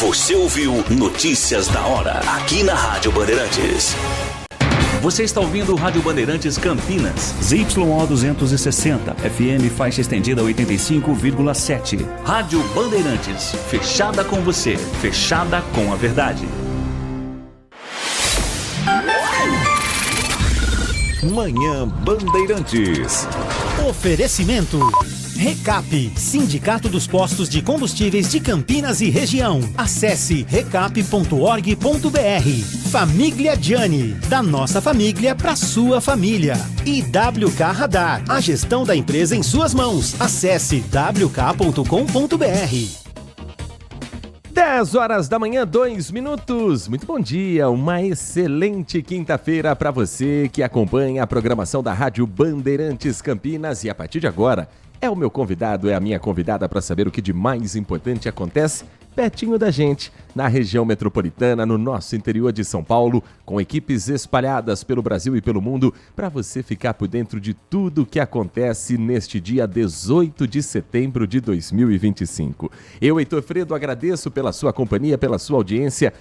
Você ouviu Notícias da Hora, aqui na Rádio Bandeirantes. Você está ouvindo Rádio Bandeirantes Campinas. ZYO 260, FM faixa estendida 85,7. Rádio Bandeirantes, fechada com você, fechada com a verdade. Manhã Bandeirantes. Oferecimento Recap, Sindicato dos Postos de Combustíveis de Campinas e Região. Acesse recap.org.br. Família Gianni, da nossa família para sua família. E WK Radar, a gestão da empresa em suas mãos. Acesse wk.com.br. 10 horas da manhã, 2 minutos. Muito bom dia, uma excelente quinta-feira para você que acompanha a programação da Rádio Bandeirantes Campinas. E a partir de agora, é o meu convidado, é a minha convidada para saber o que de mais importante acontece pertinho da gente, na região metropolitana, no nosso interior de São Paulo, com equipes espalhadas pelo Brasil e pelo mundo, para você ficar por dentro de tudo o que acontece neste dia 18 de setembro de 2025. Eu, Heitor Fredo, agradeço pela sua companhia, pela sua audiência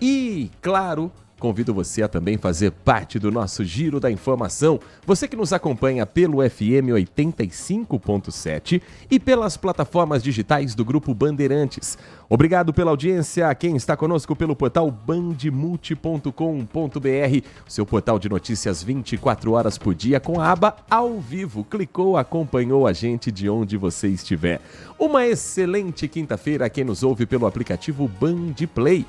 e, claro, convido você a também fazer parte do nosso Giro da Informação. Você que nos acompanha pelo FM 85.7 e pelas plataformas digitais do Grupo Bandeirantes. Obrigado pela audiência a quem está conosco pelo portal bandmulti.com.br, o seu portal de notícias 24 horas por dia com a aba Ao Vivo. Clicou, acompanhou a gente de onde você estiver. Uma excelente quinta-feira a quem nos ouve pelo aplicativo Band Play.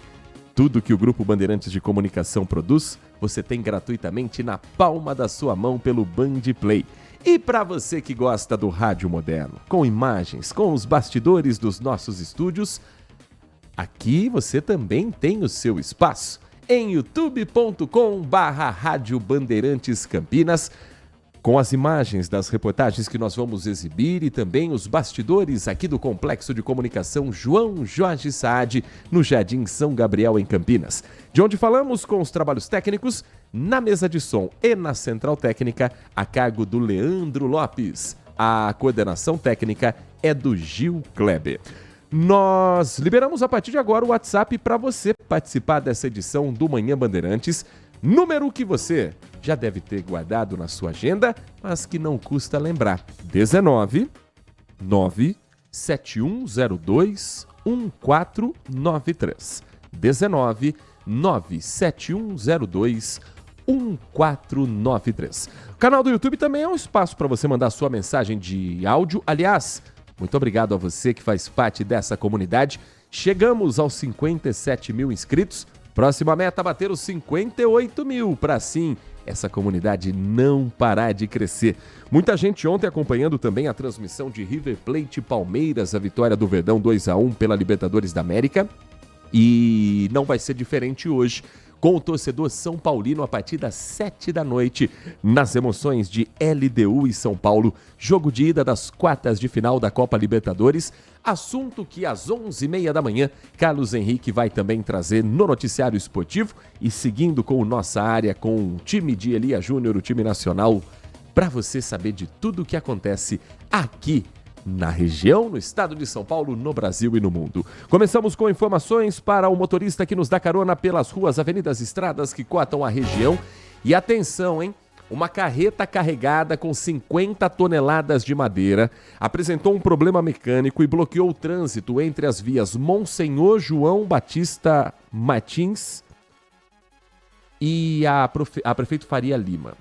Tudo que o Grupo Bandeirantes de Comunicação produz, você tem gratuitamente na palma da sua mão pelo Band Play. E para você que gosta do rádio moderno, com imagens, com os bastidores dos nossos estúdios, aqui você também tem o seu espaço em youtube.com/Rádio Bandeirantes Campinas, com as imagens das reportagens que nós vamos exibir e também os bastidores aqui do Complexo de Comunicação João Jorge Saad, no Jardim São Gabriel, em Campinas. De onde falamos com os trabalhos técnicos na mesa de som e na central técnica, a cargo do Leandro Lopes. A coordenação técnica é do Gil Kleber. Nós liberamos a partir de agora o WhatsApp para você participar dessa edição do Manhã Bandeirantes, número que você já deve ter guardado na sua agenda, mas que não custa lembrar. 19 97102 1493. 19 97102 1493. O canal do YouTube também é um espaço para você mandar sua mensagem de áudio. Aliás, muito obrigado a você que faz parte dessa comunidade. Chegamos aos 57 mil inscritos. Próxima meta, bater os 58 mil, para assim essa comunidade não parar de crescer. Muita gente ontem acompanhando também a transmissão de River Plate Palmeiras, a vitória do Verdão 2-1 pela Libertadores da América. E não vai ser diferente hoje, com o torcedor São Paulino a partir das 7 da noite, nas emoções de LDU e São Paulo, jogo de ida das quartas de final da Copa Libertadores, assunto que às 11h30 da manhã, Carlos Henrique vai também trazer no noticiário esportivo e seguindo com nossa área, com o time de Elia Júnior, o time nacional, para você saber de tudo o que acontece aqui na região, no estado de São Paulo, no Brasil e no mundo. Começamos com informações para o motorista que nos dá carona pelas ruas, avenidas, estradas que cortam a região. E atenção, hein? Uma carreta carregada com 50 toneladas de madeira apresentou um problema mecânico e bloqueou o trânsito entre as vias Monsenhor João Batista Martins e a Prefeito Faria Lima.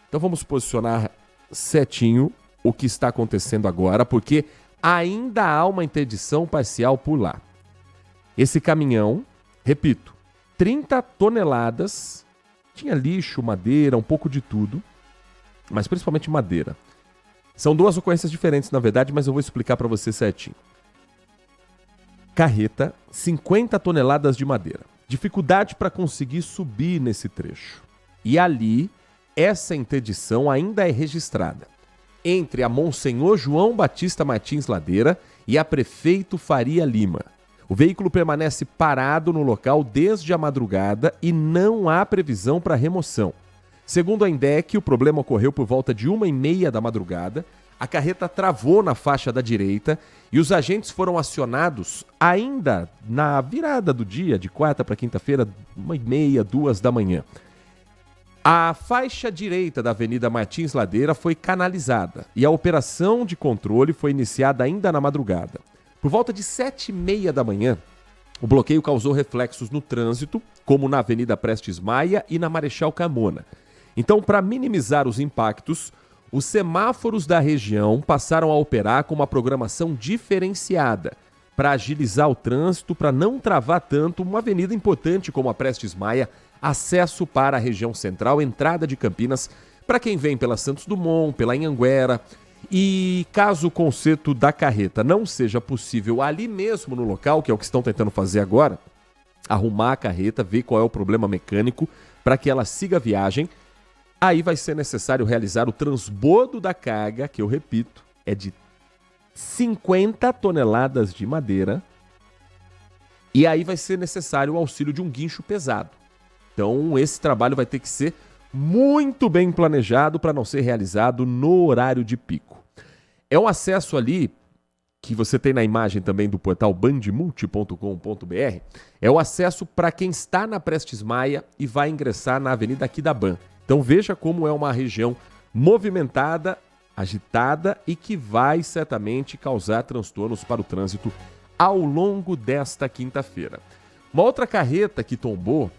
Então vamos posicionar certinho o que está acontecendo agora, porque ainda há uma interdição parcial por lá. Esse caminhão, repito, 30 toneladas, tinha lixo, madeira, um pouco de tudo, mas principalmente madeira. São duas ocorrências diferentes, na verdade, mas eu vou explicar para você certinho. Carreta, 50 toneladas de madeira. Dificuldade para conseguir subir nesse trecho. E ali, essa interdição ainda é registrada entre a Monsenhor João Batista Martins Ladeira e a Prefeito Faria Lima. O veículo permanece parado no local desde a madrugada e não há previsão para remoção. Segundo a INDEC, o problema ocorreu por volta de 1h30 da madrugada. a carreta travou na faixa da direita e os agentes foram acionados ainda na virada do dia, de quarta para quinta-feira, 1h30, 2 da manhã. A faixa direita da Avenida Martins Ladeira foi canalizada e a operação de controle foi iniciada ainda na madrugada. Por volta de 7h30 da manhã, o bloqueio causou reflexos no trânsito, como na Avenida Prestes Maia e na Marechal Carmona. Então, para minimizar os impactos, os semáforos da região passaram a operar com uma programação diferenciada para agilizar o trânsito, para não travar tanto uma avenida importante como a Prestes Maia, acesso para a região central, entrada de Campinas, para quem vem pela Santos Dumont, pela Anhanguera. E caso o conserto da carreta não seja possível ali mesmo no local, que é o que estão tentando fazer agora, arrumar a carreta, ver qual é o problema mecânico para que ela siga a viagem, aí vai ser necessário realizar o transbordo da carga, que eu repito, é de 50 toneladas de madeira, e aí vai ser necessário o auxílio de um guincho pesado. Então esse trabalho vai ter que ser muito bem planejado para não ser realizado no horário de pico. É um acesso ali que você tem na imagem também do portal bandmulti.com.br, é o acesso para quem está na Prestes Maia e vai ingressar na Avenida Aquidaban. Então veja como é uma região movimentada, agitada e que vai certamente causar transtornos para o trânsito ao longo desta quinta-feira. Uma outra carreta que tombou,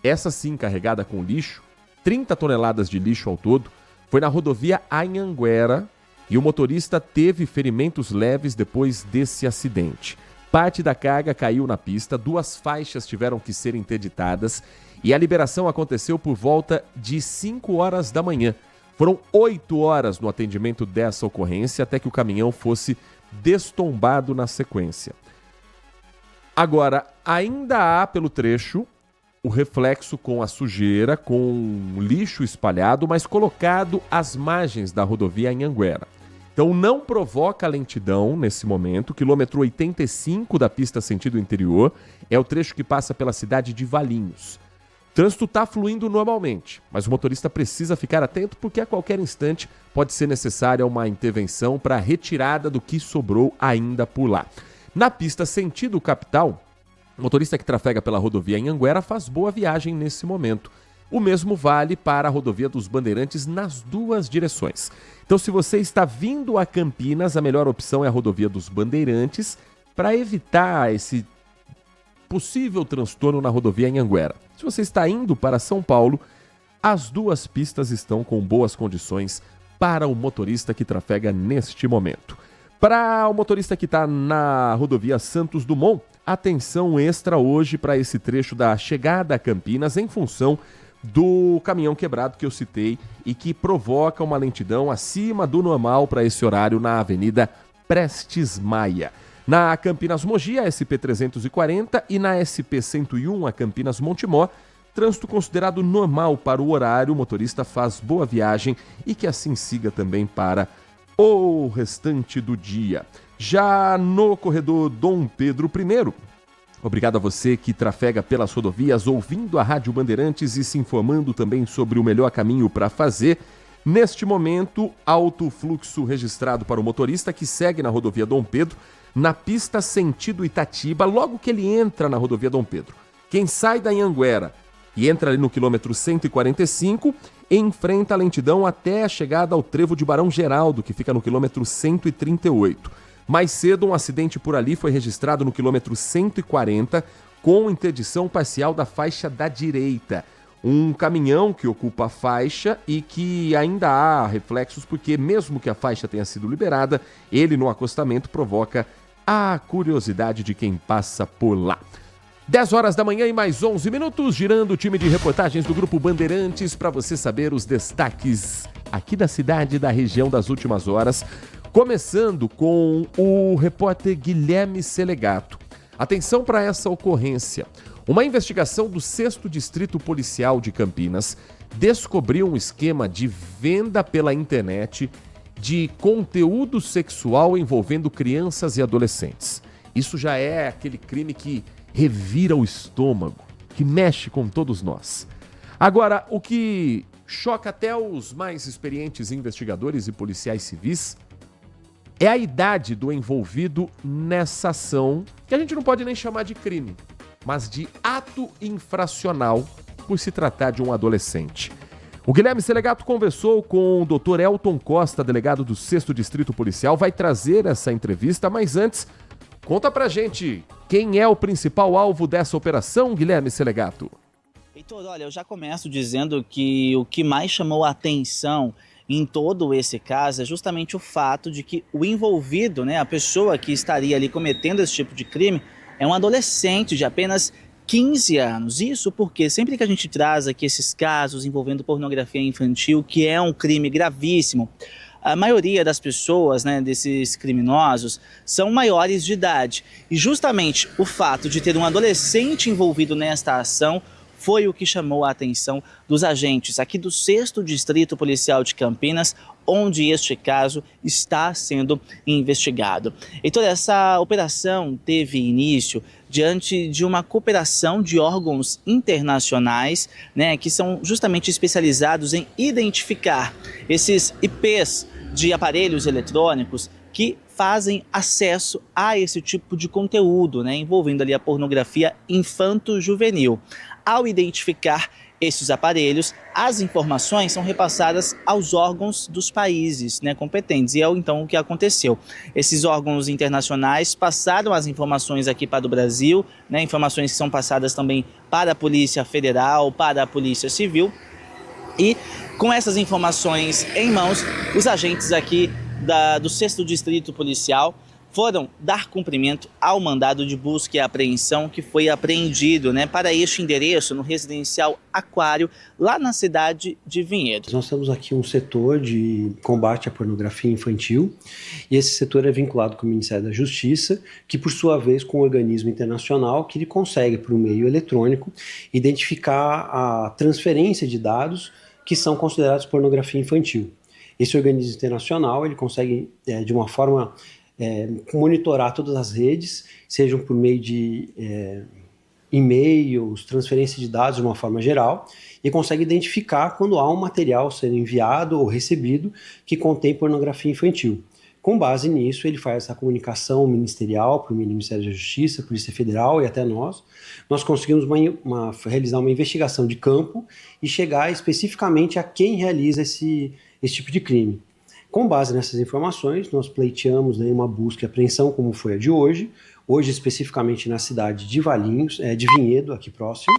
essa sim carregada com lixo, 30 toneladas de lixo ao todo, foi na rodovia Anhanguera e o motorista teve ferimentos leves depois desse acidente. Parte da carga caiu na pista, 2 faixas tiveram que ser interditadas e a liberação aconteceu por volta de 5 horas da manhã. Foram 8 horas no atendimento dessa ocorrência até que o caminhão fosse destombado na sequência. Agora, ainda há pelo trecho o reflexo com a sujeira, com lixo espalhado, mas colocado às margens da rodovia Anhanguera. Então não provoca lentidão nesse momento. Quilômetro 85 da pista sentido interior é o trecho que passa pela cidade de Valinhos. O trânsito está fluindo normalmente, mas o motorista precisa ficar atento porque a qualquer instante pode ser necessária uma intervenção para a retirada do que sobrou ainda por lá. Na pista sentido capital, o motorista que trafega pela rodovia Anhanguera faz boa viagem nesse momento. O mesmo vale para a rodovia dos Bandeirantes nas 2 direções. Então, se você está vindo a Campinas, a melhor opção é a rodovia dos Bandeirantes para evitar esse possível transtorno na rodovia Anhanguera. Se você está indo para São Paulo, as 2 pistas estão com boas condições para o motorista que trafega neste momento. Para o motorista que está na rodovia Santos Dumont, atenção extra hoje para esse trecho da chegada a Campinas em função do caminhão quebrado que eu citei e que provoca uma lentidão acima do normal para esse horário na Avenida Prestes Maia. Na Campinas Mogi, a SP-340 e na SP-101, a Campinas Montemor, trânsito considerado normal para o horário, o motorista faz boa viagem e que assim siga também para o restante do dia. Já no corredor Dom Pedro I, obrigado a você que trafega pelas rodovias ouvindo a Rádio Bandeirantes e se informando também sobre o melhor caminho para fazer. Neste momento, alto fluxo registrado para o motorista que segue na rodovia Dom Pedro, na pista sentido Itatiba, logo que ele entra na rodovia Dom Pedro. Quem sai da Anhanguera e entra ali no quilômetro 145, enfrenta a lentidão até a chegada ao trevo de Barão Geraldo, que fica no quilômetro 138. Mais cedo, um acidente por ali foi registrado no quilômetro 140, com interdição parcial da faixa da direita. Um caminhão que ocupa a faixa e que ainda há reflexos, porque mesmo que a faixa tenha sido liberada, ele no acostamento provoca a curiosidade de quem passa por lá. 10 horas da manhã e mais 11 minutos, girando o time de reportagens do Grupo Bandeirantes para você saber os destaques aqui da cidade e da região das últimas horas. Começando com o repórter Guilherme Selegato. Atenção para essa ocorrência. Uma investigação do 6º Distrito Policial de Campinas descobriu um esquema de venda pela internet de conteúdo sexual envolvendo crianças e adolescentes. Isso já é aquele crime que revira o estômago, que mexe com todos nós. Agora, o que choca até os mais experientes investigadores e policiais civis é a idade do envolvido nessa ação, que a gente não pode nem chamar de crime, mas de ato infracional, por se tratar de um adolescente. O Guilherme Selegato conversou com o Dr. Elton Costa, delegado do 6º Distrito Policial, vai trazer essa entrevista, mas antes, conta pra gente quem é o principal alvo dessa operação, Guilherme Selegato. Heitor, olha, eu já começo dizendo que o que mais chamou a atenção em todo esse caso é justamente o fato de que o envolvido, a pessoa que estaria ali cometendo esse tipo de crime, é um adolescente de apenas 15 anos. Isso porque sempre que a gente traz aqui esses casos envolvendo pornografia infantil, que é um crime gravíssimo, a maioria das pessoas, desses criminosos, são maiores de idade. E justamente o fato de ter um adolescente envolvido nesta ação foi o que chamou a atenção dos agentes aqui do 6º Distrito Policial de Campinas, onde este caso está sendo investigado. Então, essa operação teve início diante de uma cooperação de órgãos internacionais, que são justamente especializados em identificar esses IPs de aparelhos eletrônicos que fazem acesso a esse tipo de conteúdo, envolvendo ali a pornografia infanto-juvenil. Ao identificar esses aparelhos, as informações são repassadas aos órgãos dos países competentes. E é então o que aconteceu. Esses órgãos internacionais passaram as informações aqui para o Brasil, informações que são passadas também para a Polícia Federal, para a Polícia Civil. E com essas informações em mãos, os agentes aqui do 6º Distrito Policial foram dar cumprimento ao mandado de busca e apreensão que foi apreendido para este endereço no residencial Aquário, lá na cidade de Vinhedo. Nós temos aqui um setor de combate à pornografia infantil e esse setor é vinculado com o Ministério da Justiça, que por sua vez com um organismo internacional que ele consegue, por meio eletrônico, identificar a transferência de dados que são considerados pornografia infantil. Esse organismo internacional ele consegue, de uma forma monitorar todas as redes, sejam por meio de e-mails, transferência de dados de uma forma geral, e consegue identificar quando há um material sendo enviado ou recebido que contém pornografia infantil. Com base nisso, ele faz essa comunicação ministerial para o Ministério da Justiça, Polícia Federal e até nós. Nós conseguimos realizar uma investigação de campo e chegar especificamente a quem realiza esse tipo de crime. Com base nessas informações, nós pleiteamos uma busca e apreensão como foi a de hoje especificamente na cidade de Valinhos, de Vinhedo, aqui próximo,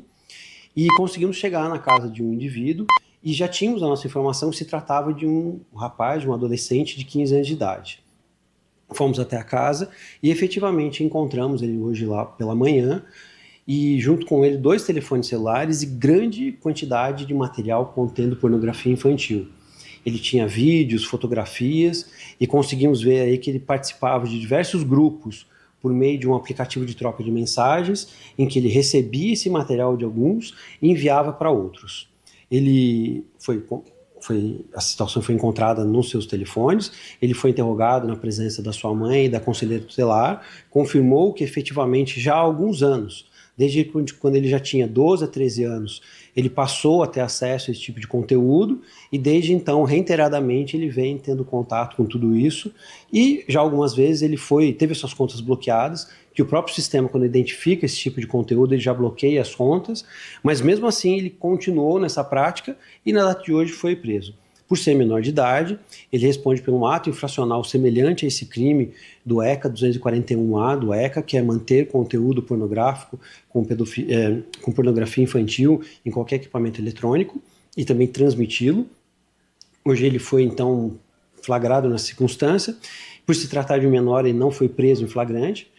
e conseguimos chegar na casa de um indivíduo e já tínhamos a nossa informação que se tratava de um rapaz, de um adolescente de 15 anos de idade. Fomos até a casa e efetivamente encontramos ele hoje lá pela manhã e junto com ele 2 telefones celulares e grande quantidade de material contendo pornografia infantil. Ele tinha vídeos, fotografias e conseguimos ver aí que ele participava de diversos grupos por meio de um aplicativo de troca de mensagens em que ele recebia esse material de alguns e enviava para outros. A situação foi encontrada nos seus telefones, ele foi interrogado na presença da sua mãe e da conselheira tutelar, confirmou que efetivamente já há alguns anos, desde quando ele já tinha 12 a 13 anos, ele passou a ter acesso a esse tipo de conteúdo e desde então, reiteradamente, ele vem tendo contato com tudo isso e já algumas vezes ele teve suas contas bloqueadas, que o próprio sistema, quando identifica esse tipo de conteúdo, ele já bloqueia as contas, mas mesmo assim ele continuou nessa prática e na data de hoje foi preso. Por ser menor de idade, ele responde por um ato infracional semelhante a esse crime do ECA 241A, do ECA, que é manter conteúdo pornográfico com pornografia infantil em qualquer equipamento eletrônico e também transmiti-lo. Hoje ele foi, então, flagrado nessa circunstância. Por se tratar de um menor, ele não foi preso em flagrante,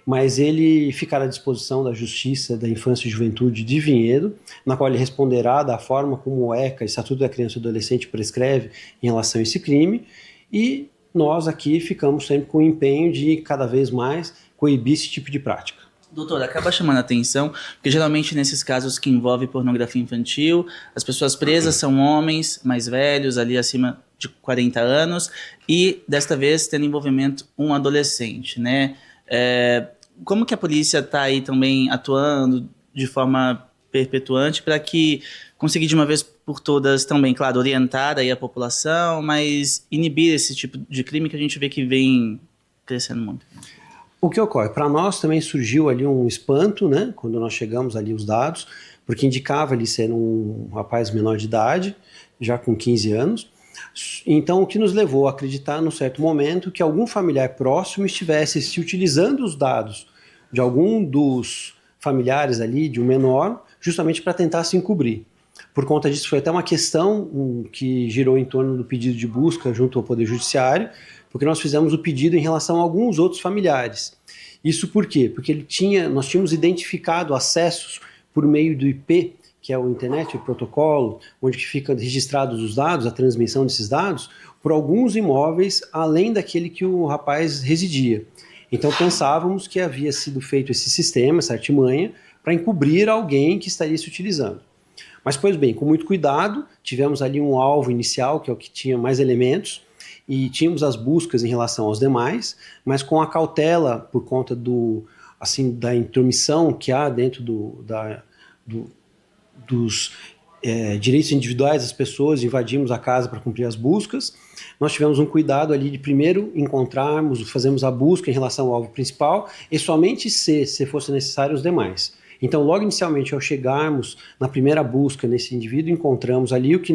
mas ele ficará à disposição da Justiça da Infância e Juventude de Vinhedo, na qual ele responderá da forma como o ECA, Estatuto da Criança e do Adolescente, prescreve em relação a esse crime, e nós aqui ficamos sempre com o empenho de cada vez mais coibir esse tipo de prática. Doutor, acaba chamando a atenção, porque geralmente nesses casos que envolvem pornografia infantil, as pessoas presas são homens mais velhos, ali acima de 40 anos, e desta vez tendo envolvimento um adolescente, Como que a polícia está aí também atuando de forma perpetuante para que conseguir de uma vez por todas também, claro, orientar aí a população, mas inibir esse tipo de crime que a gente vê que vem crescendo muito. O que ocorre? Para nós também surgiu ali um espanto, né, quando nós chegamos ali os dados, porque indicava ali ser um rapaz menor de idade, já com 15 anos. Então, o que nos levou a acreditar, num certo momento, que algum familiar próximo estivesse se utilizando os dados de algum dos familiares ali, de um menor, justamente para tentar se encobrir. Por conta disso, foi até uma questão que girou em torno do pedido de busca junto ao Poder Judiciário, porque nós fizemos o pedido em relação a alguns outros familiares. Isso por quê? Porque nós tínhamos identificado acessos por meio do IP, que é o internet, o protocolo, onde fica registrados os dados, a transmissão desses dados, por alguns imóveis além daquele que o rapaz residia. Então pensávamos que havia sido feito esse sistema, essa artimanha, para encobrir alguém que estaria se utilizando. Mas, pois bem, com muito cuidado, tivemos ali um alvo inicial, que é o que tinha mais elementos, e tínhamos as buscas em relação aos demais, mas com a cautela, por conta da intromissão que há dentro dos direitos individuais das pessoas, invadimos a casa para cumprir as buscas. Nós tivemos um cuidado ali de primeiro fazemos a busca em relação ao alvo principal, e somente se fosse necessário os demais. Então, logo inicialmente, ao chegarmos na primeira busca nesse indivíduo, encontramos ali o que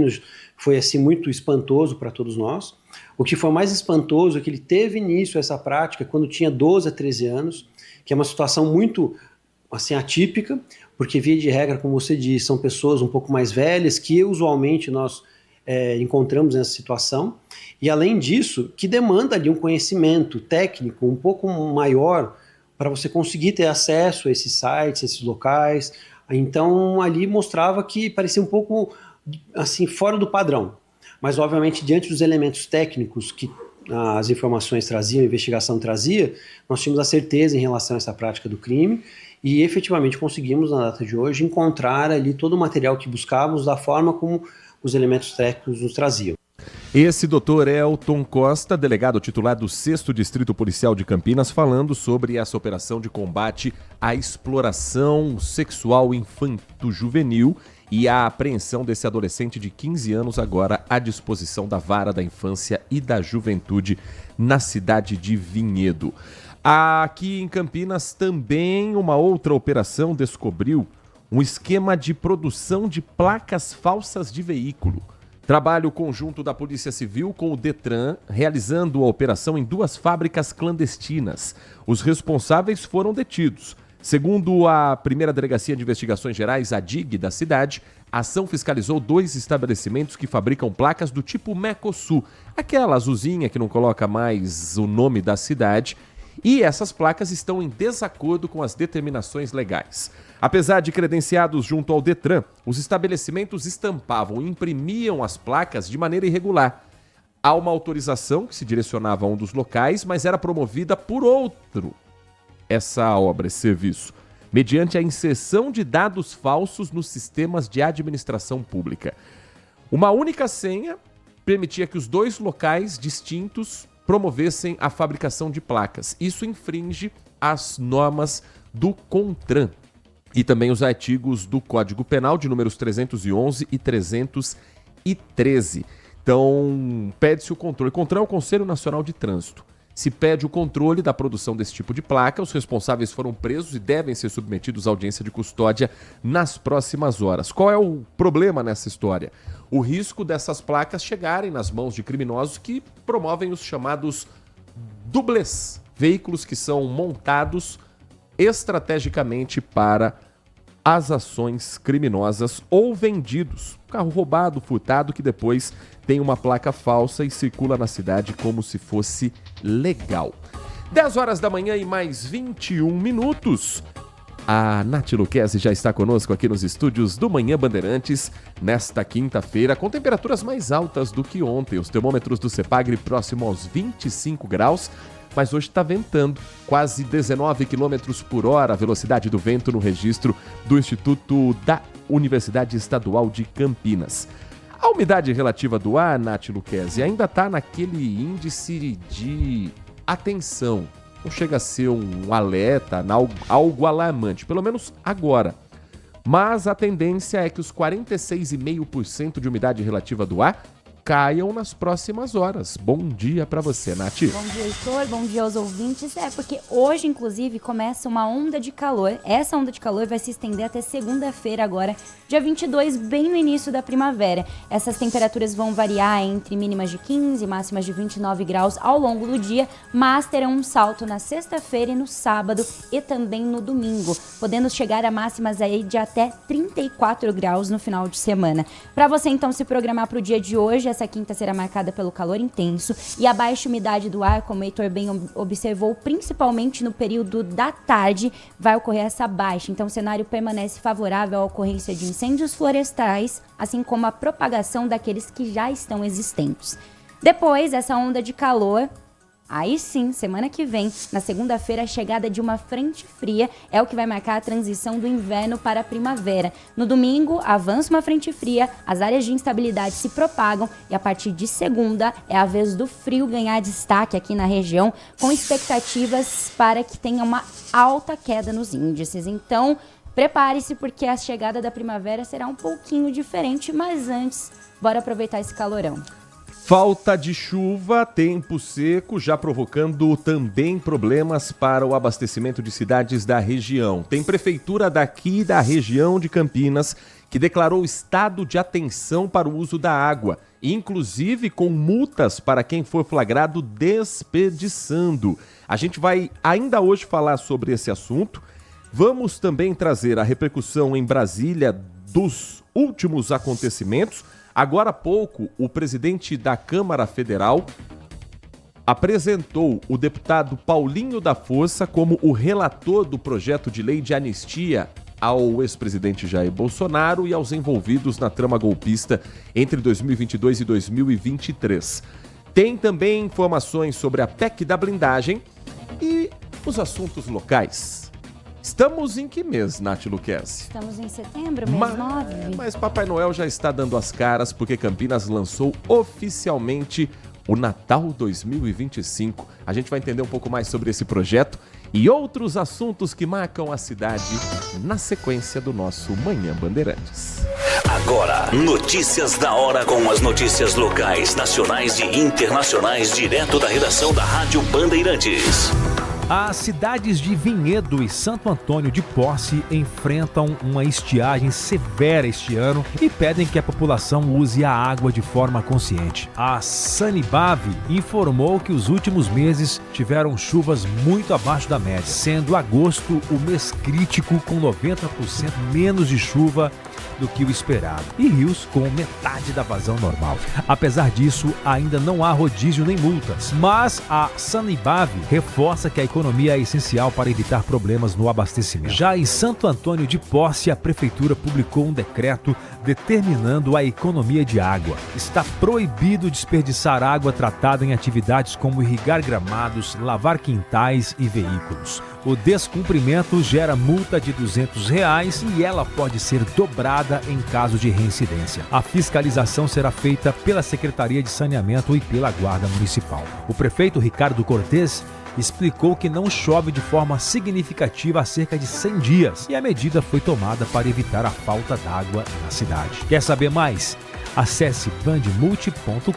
foi assim muito espantoso para todos nós. O que foi mais espantoso é que ele teve início a essa prática quando tinha 12 a 13 anos, que é uma situação muito assim, atípica, porque via de regra, como você disse, são pessoas um pouco mais velhas que usualmente nós encontramos nessa situação. E além disso, que demanda ali um conhecimento técnico um pouco maior para você conseguir ter acesso a esses sites, esses locais. Então ali mostrava que parecia um pouco assim fora do padrão. Mas obviamente diante dos elementos técnicos que as informações traziam, a investigação trazia, nós tínhamos a certeza em relação a essa prática do crime e efetivamente conseguimos na data de hoje encontrar ali todo o material que buscávamos da forma como os elementos técnicos nos traziam. Esse doutor Elton Costa, delegado titular do 6º Distrito Policial de Campinas, falando sobre essa operação de combate à exploração sexual infanto-juvenil e a apreensão desse adolescente de 15 anos agora à disposição da Vara da Infância e da Juventude na cidade de Vinhedo. Aqui em Campinas também uma outra operação descobriu um esquema de produção de placas falsas de veículo. Trabalho conjunto da Polícia Civil com o Detran, realizando a operação em 2 fábricas clandestinas. Os responsáveis foram detidos. Segundo a primeira Delegacia de Investigações Gerais, a DIG, da cidade, a ação fiscalizou 2 estabelecimentos que fabricam placas do tipo Mercosul, aquela azulzinha que não coloca mais o nome da cidade, e essas placas estão em desacordo com as determinações legais. Apesar de credenciados junto ao Detran, os estabelecimentos estampavam e imprimiam as placas de maneira irregular. Há uma autorização que se direcionava a um dos locais, mas era promovida por outro. Essa obra, esse serviço, mediante a inserção de dados falsos nos sistemas de administração pública. Uma única senha permitia que os 2 locais distintos promovessem a fabricação de placas. Isso infringe as normas do CONTRAN e também os artigos do Código Penal de números 311 e 313. Então, pede-se o controle. CONTRAN é o Conselho Nacional de Trânsito. Se pede o controle da produção desse tipo de placa, os responsáveis foram presos e devem ser submetidos à audiência de custódia nas próximas horas. Qual é o problema nessa história? O risco dessas placas chegarem nas mãos de criminosos que promovem os chamados dublês, veículos que são montados estrategicamente para as ações criminosas ou vendidos. Carro roubado, furtado, que depois tem uma placa falsa e circula na cidade como se fosse legal. 10 horas da manhã e mais 21 minutos. A Nath Luquezzi já está conosco aqui nos estúdios do Manhã Bandeirantes nesta quinta-feira, com temperaturas mais altas do que ontem. Os termômetros do Cepagre próximo aos 25 graus, mas hoje está ventando, quase 19 km por hora a velocidade do vento no registro do Instituto da Universidade Estadual de Campinas. A umidade relativa do ar, Nath Luquezzi, ainda está naquele índice de atenção. Não chega a ser um alerta, algo alarmante, pelo menos agora. mas a tendência é que os 46,5% de umidade relativa do ar caiam nas próximas horas. Bom dia para você, Nath. Bom dia, Heitor. Bom dia aos ouvintes. Porque hoje, inclusive, começa uma onda de calor. Essa onda de calor vai se estender até segunda-feira agora, dia 22, bem no início da primavera. Essas temperaturas vão variar entre mínimas de 15 e máximas de 29 graus ao longo do dia, mas terão um salto na sexta-feira e no sábado e também no domingo, podendo chegar a máximas aí de até 34 graus no final de semana. Para você, então, se programar para o dia de hoje, essa quinta será marcada pelo calor intenso e a baixa umidade do ar, como o Heitor bem observou, principalmente no período da tarde, vai ocorrer essa baixa. Então, o cenário permanece favorável à ocorrência de incêndios florestais, assim como a propagação daqueles que já estão existentes. Depois, essa onda de calor... Aí sim, semana que vem, na segunda-feira, a chegada de uma frente fria é o que vai marcar a transição do inverno para a primavera. No domingo, avança uma frente fria, as áreas de instabilidade se propagam e a partir de segunda é a vez do frio ganhar destaque aqui na região, com expectativas para que tenha uma alta queda nos índices. Então, prepare-se porque a chegada da primavera será um pouquinho diferente, mas antes, bora aproveitar esse calorão. Falta de chuva, tempo seco, já provocando também problemas para o abastecimento de cidades da região. Tem prefeitura daqui da região de Campinas que declarou estado de atenção para o uso da água, inclusive com multas para quem for flagrado desperdiçando. A gente vai ainda hoje falar sobre esse assunto. Vamos também trazer a repercussão em Brasília dos últimos acontecimentos. Agora há pouco, o presidente da Câmara Federal apresentou o deputado Paulinho da Força como o relator do projeto de lei de anistia ao ex-presidente Jair Bolsonaro e aos envolvidos na trama golpista entre 2022 e 2023. Tem também informações sobre a PEC da blindagem e os assuntos locais. Estamos em que mês, Nath Luquezzi? Estamos em setembro, mês 9. Mas Papai Noel já está dando as caras porque Campinas lançou oficialmente o Natal 2025. A gente vai entender um pouco mais sobre esse projeto e outros assuntos que marcam a cidade na sequência do nosso Manhã Bandeirantes. Agora, notícias da hora com as notícias locais, nacionais e internacionais direto da redação da Rádio Bandeirantes. As cidades de Vinhedo e Santo Antônio de Posse enfrentam uma estiagem severa este ano e pedem que a população use a água de forma consciente. A Sanibave informou que os últimos meses tiveram chuvas muito abaixo da média, sendo agosto o mês crítico com 90% menos de chuva do que o esperado e rios com metade da vazão normal. Apesar disso, ainda não há rodízio nem multas, mas a Sanibave reforça que a economia é essencial para evitar problemas no abastecimento. Já em Santo Antônio de Posse, a prefeitura publicou um decreto determinando a economia de água. Está proibido desperdiçar água tratada em atividades como irrigar gramados, lavar quintais e veículos. O descumprimento gera multa de R$200 e ela pode ser dobrada em caso de reincidência. A fiscalização será feita pela Secretaria de Saneamento e pela Guarda Municipal. O prefeito Ricardo Cortes explicou que não chove de forma significativa há cerca de 100 dias e a medida foi tomada para evitar a falta d'água na cidade. Quer saber mais? Acesse bandmulti.com.br.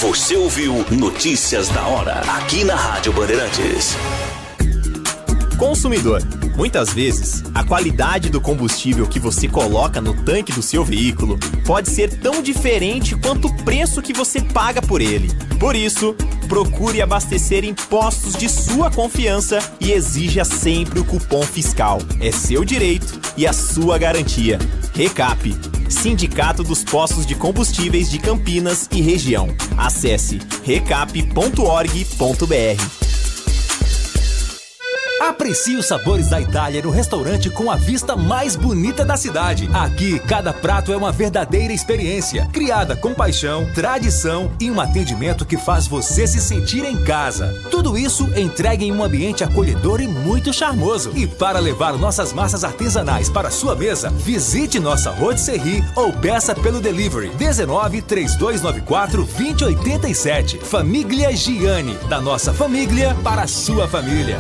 Você ouviu Notícias da Hora, aqui na Rádio Bandeirantes. Consumidor, muitas vezes, a qualidade do combustível que você coloca no tanque do seu veículo pode ser tão diferente quanto o preço que você paga por ele. Por isso, procure abastecer em postos de sua confiança e exija sempre o cupom fiscal. É seu direito e a sua garantia. Recap, Sindicato dos Postos de Combustíveis de Campinas e Região. Acesse recap.org.br. Aprecie os sabores da Itália no restaurante com a vista mais bonita da cidade. Aqui, cada prato é uma verdadeira experiência, criada com paixão, tradição e um atendimento que faz você se sentir em casa. Tudo isso entregue em um ambiente acolhedor e muito charmoso. E para levar nossas massas artesanais para sua mesa, visite nossa rotisserie ou peça pelo delivery 19 3294 2087. Família Gianni, da nossa família para a sua família.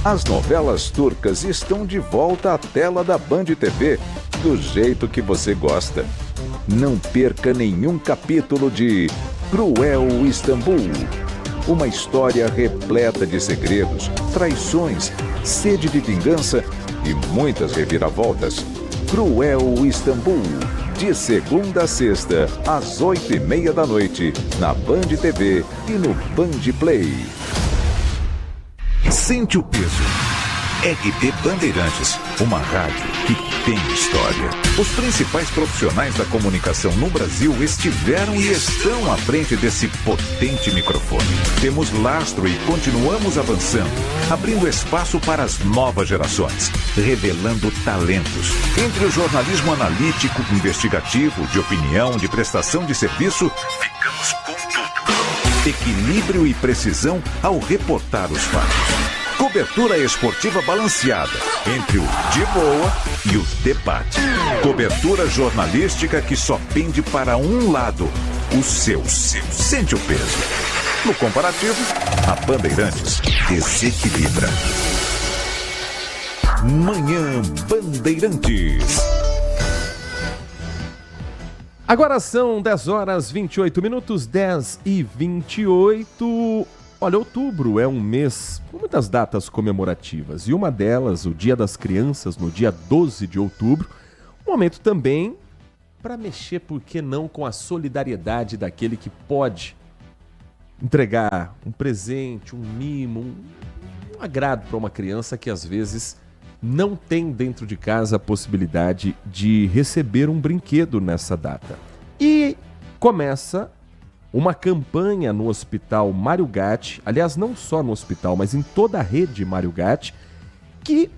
As novelas turcas estão de volta à tela da Band TV, do jeito que você gosta. Não perca nenhum capítulo de Cruel Istambul. Uma história repleta de segredos, traições, sede de vingança e muitas reviravoltas. Cruel Istambul, de segunda a sexta, às 8h30 da noite, na Band TV e no Band Play. Sente o peso. RP Bandeirantes, uma rádio que tem história. Os principais profissionais da comunicação no Brasil estiveram e estão à frente desse potente microfone. Temos lastro e continuamos avançando, abrindo espaço para as novas gerações, revelando talentos. Entre o jornalismo analítico, investigativo, de opinião, de prestação de serviço, ficamos com tudo. Equilíbrio e precisão ao reportar os fatos. Cobertura esportiva balanceada entre o de boa e o debate. Cobertura jornalística que só pende para um lado, o seu. Sente o peso. No comparativo, a Bandeirantes desequilibra. Manhã Bandeirantes. Agora são 10 horas 28 minutos, 10h28. Olha, outubro é um mês com muitas datas comemorativas e uma delas, o Dia das Crianças, no dia 12 de outubro, um momento também para mexer, por que não, com a solidariedade daquele que pode entregar um presente, um mimo, um agrado para uma criança que às vezes não tem dentro de casa a possibilidade de receber um brinquedo nessa data. E começa uma campanha no Hospital Mário Gatti, aliás, não só no hospital, mas em toda a rede Mário Gatti, que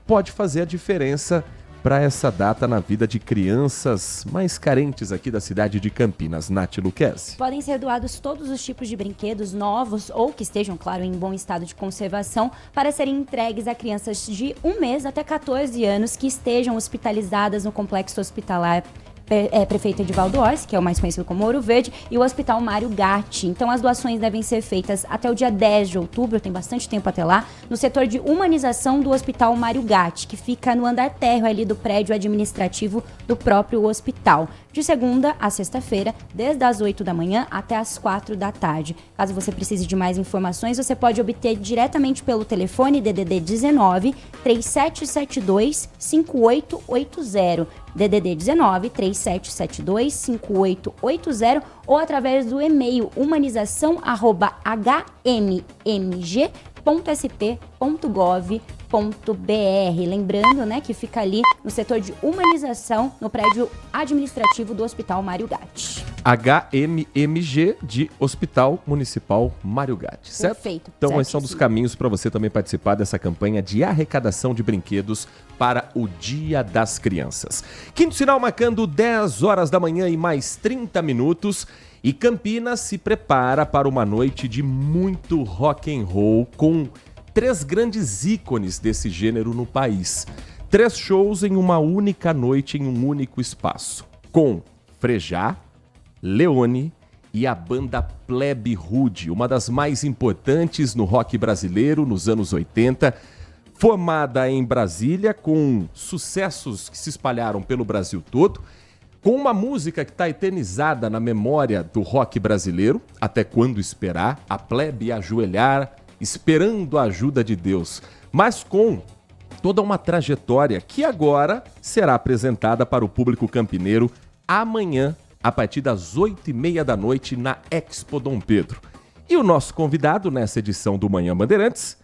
pode fazer a diferença para essa data na vida de crianças mais carentes aqui da cidade de Campinas. Nath Luquezzi. Podem ser doados todos os tipos de brinquedos novos ou que estejam, claro, em bom estado de conservação para serem entregues a crianças de 1 mês até 14 anos que estejam hospitalizadas no complexo hospitalar Prefeito Edivaldo Orsi, que é o mais conhecido como Ouro Verde, e o Hospital Mário Gatti. Então as doações devem ser feitas até o dia 10 de outubro, tem bastante tempo até lá, no setor de humanização do Hospital Mário Gatti, que fica no andar térreo ali do prédio administrativo do próprio hospital. De segunda a sexta-feira, desde as 8 da manhã até as 4 da tarde. Caso você precise de mais informações, você pode obter diretamente pelo telefone DDD 19 3772 5880. DDD 19 3772 5880 ou através do e-mail humanização@hmmg.sp.gov.br. Lembrando, né, que fica ali no setor de humanização, no prédio administrativo do Hospital Mário Gatti. HMMG de Hospital Municipal Mário Gatti, certo? Perfeito. Então, esses são dos caminhos para você também participar dessa campanha de arrecadação de brinquedos para o Dia das Crianças. Quinto sinal marcando 10 horas da manhã e mais 30 minutos. E Campinas se prepara para uma noite de muito rock and roll com 3 grandes ícones desse gênero no país. 3 shows em uma única noite, em um único espaço. Com Frejá, Leone e a banda Plebe Rude, uma das mais importantes no rock brasileiro nos anos 80, formada em Brasília, com sucessos que se espalharam pelo Brasil todo, com uma música que está eternizada na memória do rock brasileiro, Até Quando Esperar, a plebe ajoelhar, esperando a ajuda de Deus, mas com toda uma trajetória que agora será apresentada para o público campineiro amanhã, a partir das 8h30 da noite, na Expo Dom Pedro. E o nosso convidado nessa edição do Manhã Bandeirantes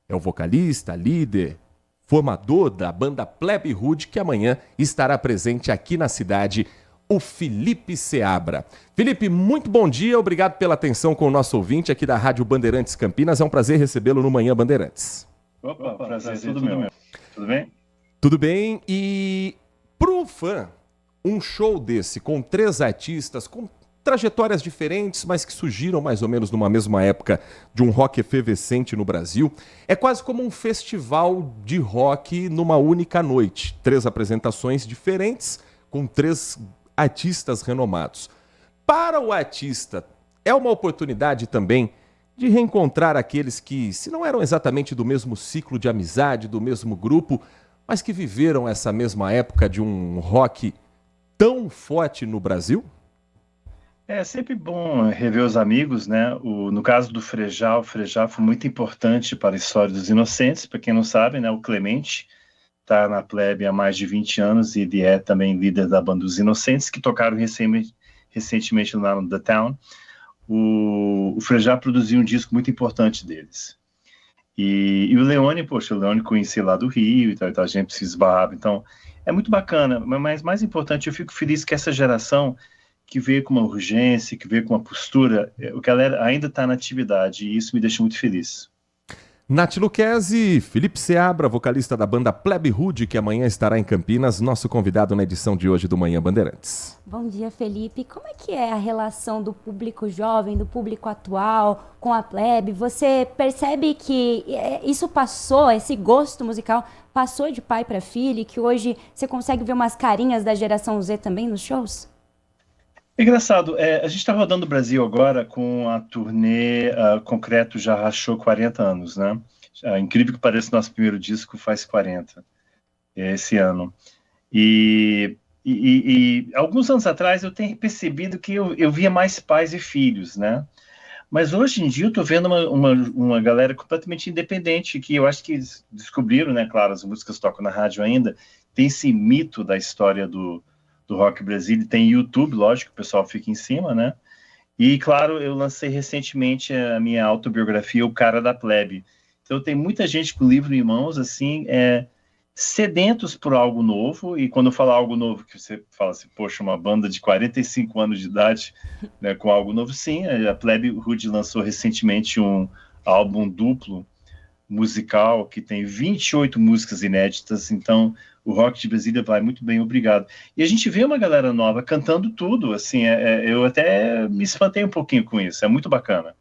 é o vocalista, líder, formador da banda Plebe Rude, que amanhã estará presente aqui na cidade, o Felipe Seabra. Felipe, muito bom dia, obrigado pela atenção com o nosso ouvinte aqui da Rádio Bandeirantes Campinas. É um prazer recebê-lo no Manhã Bandeirantes. Opa, prazer, tudo meu. Tudo bem? Tudo bem, e pro fã, um show desse com 3 artistas, com trajetórias diferentes, mas que surgiram mais ou menos numa mesma época de um rock efervescente no Brasil, é quase como um festival de rock numa única noite. 3 apresentações diferentes, com 3 artistas renomados. Para o artista, é uma oportunidade também de reencontrar aqueles que, se não eram exatamente do mesmo ciclo de amizade, do mesmo grupo, mas que viveram essa mesma época de um rock tão forte no Brasil? É sempre bom rever os amigos, né? No caso do Frejá, o Frejá foi muito importante para a história dos Inocentes. Para quem não sabe, né, o Clemente está na Plebe há mais de 20 anos e ele é também líder da banda dos Inocentes, que tocaram recentemente lá no The Town. O Frejá produziu um disco muito importante deles. E o Leone, poxa, o Leone conheci lá do Rio e tal, a gente se esbarrava. Então, é muito bacana, mas mais importante, eu fico feliz que essa geração que veio com uma urgência, que veio com uma postura, a galera ainda está na atividade, e isso me deixa muito feliz. Nath Luquezzi, Felipe Seabra, vocalista da banda Plebe Rude, que amanhã estará em Campinas, nosso convidado na edição de hoje do Manhã Bandeirantes. Bom dia, Felipe. Como é que é a relação do público jovem, do público atual com a Plebe? Você percebe que isso passou, esse gosto musical passou de pai para filho, e que hoje você consegue ver umas carinhas da geração Z também nos shows? É engraçado, a gente está rodando o Brasil agora com a turnê Concreto Já Rachou 40 anos, né? Incrível que pareça, nosso primeiro disco faz 40 esse ano. E alguns anos atrás eu tenho percebido que eu via mais pais e filhos, né? Mas hoje em dia eu estou vendo uma galera completamente independente, que eu acho que descobriram, né? Claro, as músicas tocam na rádio ainda, tem esse mito da história do Rock Brasil, tem YouTube, lógico, o pessoal fica em cima, né? E, claro, eu lancei recentemente a minha autobiografia, O Cara da Plebe. Então, tem muita gente com o livro em mãos, assim, sedentos por algo novo, e quando eu falo algo novo, que você fala assim, poxa, uma banda de 45 anos de idade, né, com algo novo, sim, a Plebe Rude lançou recentemente um álbum duplo musical, que tem 28 músicas inéditas, então o rock de Brasília vai muito bem, obrigado. E a gente vê uma galera nova cantando tudo, assim, eu até me espantei um pouquinho com isso, é muito bacana.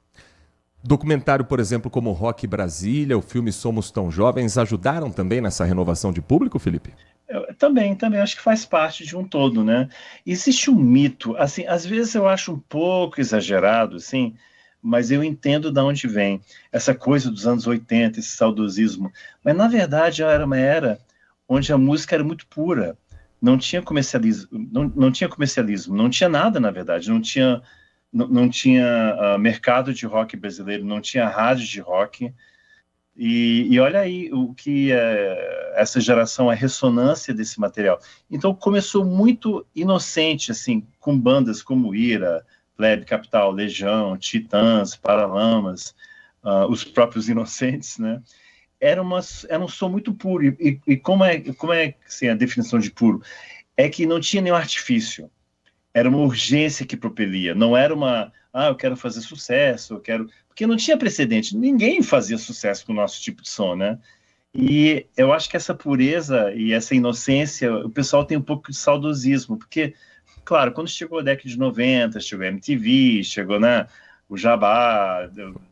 Documentário, por exemplo, como Rock Brasília, o filme Somos Tão Jovens, ajudaram também nessa renovação de público, Felipe? Também, acho que faz parte de um todo, né? Existe um mito, assim, às vezes eu acho um pouco exagerado, assim, mas eu entendo de onde vem essa coisa dos anos 80, esse saudosismo. Mas, na verdade, era uma era onde a música era muito pura. Não tinha comercialismo, não tinha comercialismo, não tinha nada, na verdade. Não tinha mercado de rock brasileiro, não tinha rádio de rock. E olha aí o que essa geração, a ressonância desse material. Então, começou muito inocente, assim, com bandas como Ira, Plebe, Capital, Legião, Titãs, Paralamas, os próprios Inocentes, né? Era um som muito puro. E como é assim, a definição de puro? É que não tinha nenhum artifício. Era uma urgência que propelia. Não era eu quero fazer sucesso, Porque não tinha precedente. Ninguém fazia sucesso com o nosso tipo de som, né? E eu acho que essa pureza e essa inocência, o pessoal tem um pouco de saudosismo, porque claro, quando chegou a década de 90, chegou a MTV, chegou o Jabá,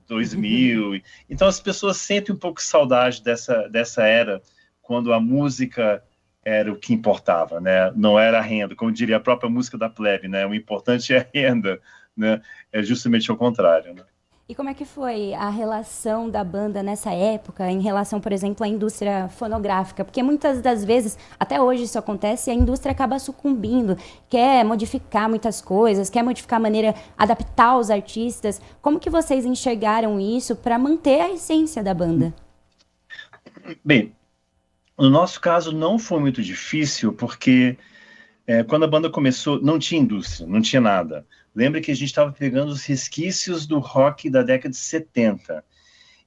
2000. Então as pessoas sentem um pouco de saudade dessa era, quando a música era o que importava, né? Não era a renda, como diria a própria música da Plebe, né? O importante é a renda, né? É justamente o contrário, né? E como é que foi a relação da banda nessa época em relação, por exemplo, à indústria fonográfica? Porque muitas das vezes, até hoje isso acontece, a indústria acaba sucumbindo, quer modificar muitas coisas, quer modificar a maneira, adaptar os artistas. Como que vocês enxergaram isso para manter a essência da banda? Bem, no nosso caso não foi muito difícil, porque quando a banda começou, não tinha indústria, não tinha nada. Lembra que a gente estava pegando os resquícios do rock da década de 70.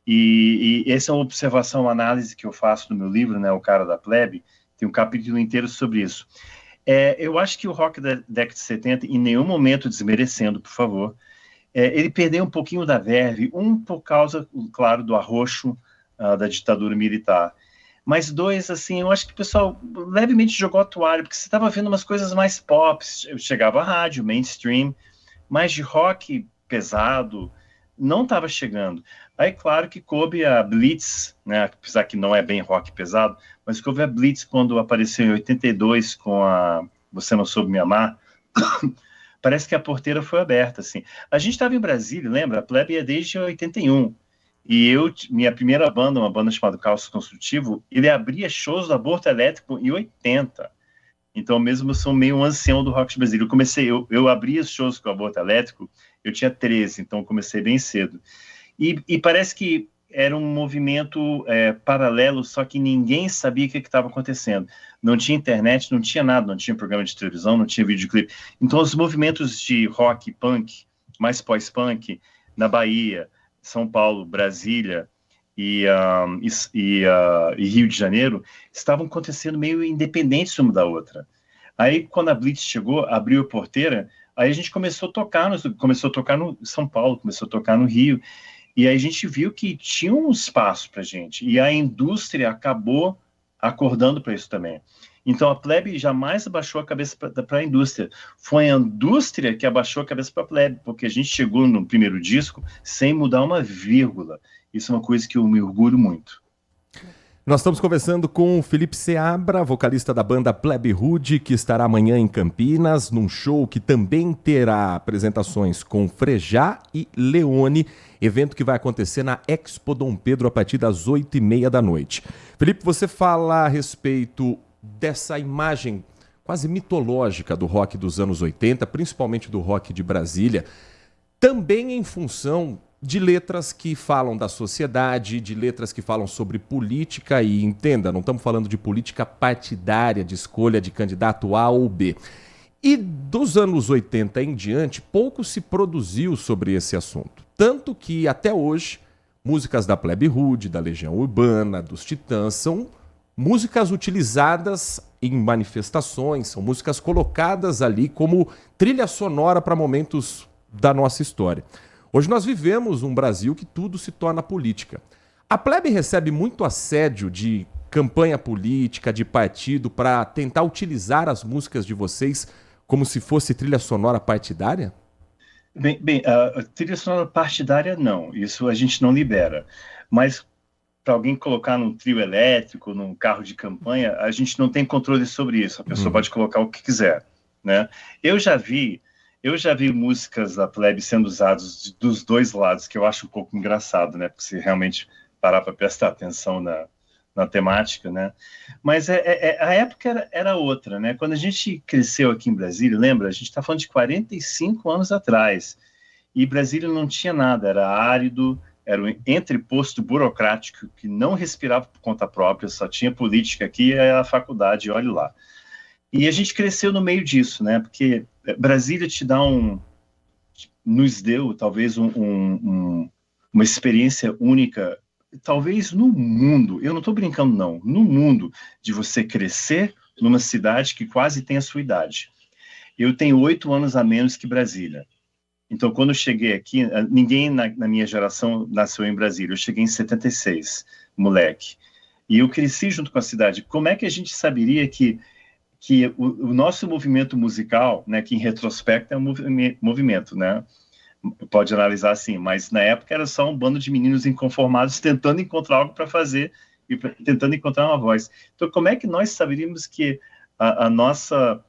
E essa é uma observação, uma análise que eu faço no meu livro, né, O Cara da Plebe, tem um capítulo inteiro sobre isso. Eu acho que o rock da década de 70, em nenhum momento desmerecendo, por favor, ele perdeu um pouquinho da verve, por causa, claro, do arroxo da ditadura militar. Mas dois, assim, eu acho que o pessoal levemente jogou a toalha, porque você estava vendo umas coisas mais pop, chegava a rádio, mainstream, mas de rock pesado não estava chegando. Aí, claro que coube a Blitz, né, apesar que não é bem rock pesado, mas coube a Blitz quando apareceu em 82 com a Você Não Soube Me Amar, parece que a porteira foi aberta, assim. A gente estava em Brasília, lembra? A Plebe é desde 81. E minha primeira banda, uma banda chamada Caos Construtivo, ele abria shows do Aborto Elétrico em 80. Então, mesmo eu sou meio um ancião do rock de Brasília. Eu abria os shows com o Aborto Elétrico, eu tinha 13, então comecei bem cedo. E parece que era um movimento paralelo, só que ninguém sabia o que estava acontecendo. Não tinha internet, não tinha nada, não tinha programa de televisão, não tinha videoclipe. Então, os movimentos de rock, punk, mais pós-punk, na Bahia, São Paulo, Brasília e Rio de Janeiro, estavam acontecendo meio independentes uma da outra. Aí, quando a Blitz chegou, abriu a porteira, aí a gente começou a tocar no São Paulo, começou a tocar no Rio, e aí a gente viu que tinha um espaço para gente, e a indústria acabou acordando para isso também. Então, a Plebe jamais abaixou a cabeça para a indústria. Foi a indústria que abaixou a cabeça para a Plebe, porque a gente chegou no primeiro disco sem mudar uma vírgula. Isso é uma coisa que eu me orgulho muito. Nós estamos conversando com o Felipe Seabra, vocalista da banda Plebe Rude, que estará amanhã em Campinas, num show que também terá apresentações com Frejá e Leone, evento que vai acontecer na Expo Dom Pedro a partir das 8h30 da noite. Felipe, você fala a respeito dessa imagem quase mitológica do rock dos anos 80, principalmente do rock de Brasília, também em função de letras que falam da sociedade, de letras que falam sobre política, e entenda, não estamos falando de política partidária, de escolha de candidato A ou B. E dos anos 80 em diante, pouco se produziu sobre esse assunto. Tanto que, até hoje, músicas da Plebe Rude, da Legião Urbana, dos Titãs, são músicas utilizadas em manifestações, são músicas colocadas ali como trilha sonora para momentos da nossa história. Hoje nós vivemos um Brasil que tudo se torna política. A Plebe recebe muito assédio de campanha política, de partido, para tentar utilizar as músicas de vocês como se fosse trilha sonora partidária? Bem, a trilha sonora partidária não, isso a gente não libera. Mas para alguém colocar num trio elétrico, num carro de campanha, a gente não tem controle sobre isso. A pessoa pode colocar o que quiser, né? Eu já vi músicas da Plebe sendo usadas dos dois lados, que eu acho um pouco engraçado, né? Porque se realmente parar para prestar atenção na temática, né? Mas a época era outra, né? Quando a gente cresceu aqui em Brasília, lembra? A gente está falando de 45 anos atrás. E Brasília não tinha nada, era árido, era um entreposto burocrático que não respirava por conta própria, só tinha política aqui e a faculdade, olhe lá. E a gente cresceu no meio disso, né? Porque Brasília nos deu talvez uma experiência única, talvez no mundo, eu não estou brincando não, no mundo, de você crescer numa cidade que quase tem a sua idade. Eu tenho 8 anos a menos que Brasília. Então, quando eu cheguei aqui, ninguém na minha geração nasceu em Brasília. Eu cheguei em 76, moleque. E eu cresci junto com a cidade. Como é que a gente saberia que o nosso movimento musical, né, que em retrospecto é um movimento, né? Pode analisar assim, mas na época era só um bando de meninos inconformados tentando encontrar algo para fazer e tentando encontrar uma voz. Então, como é que nós saberíamos que a nossa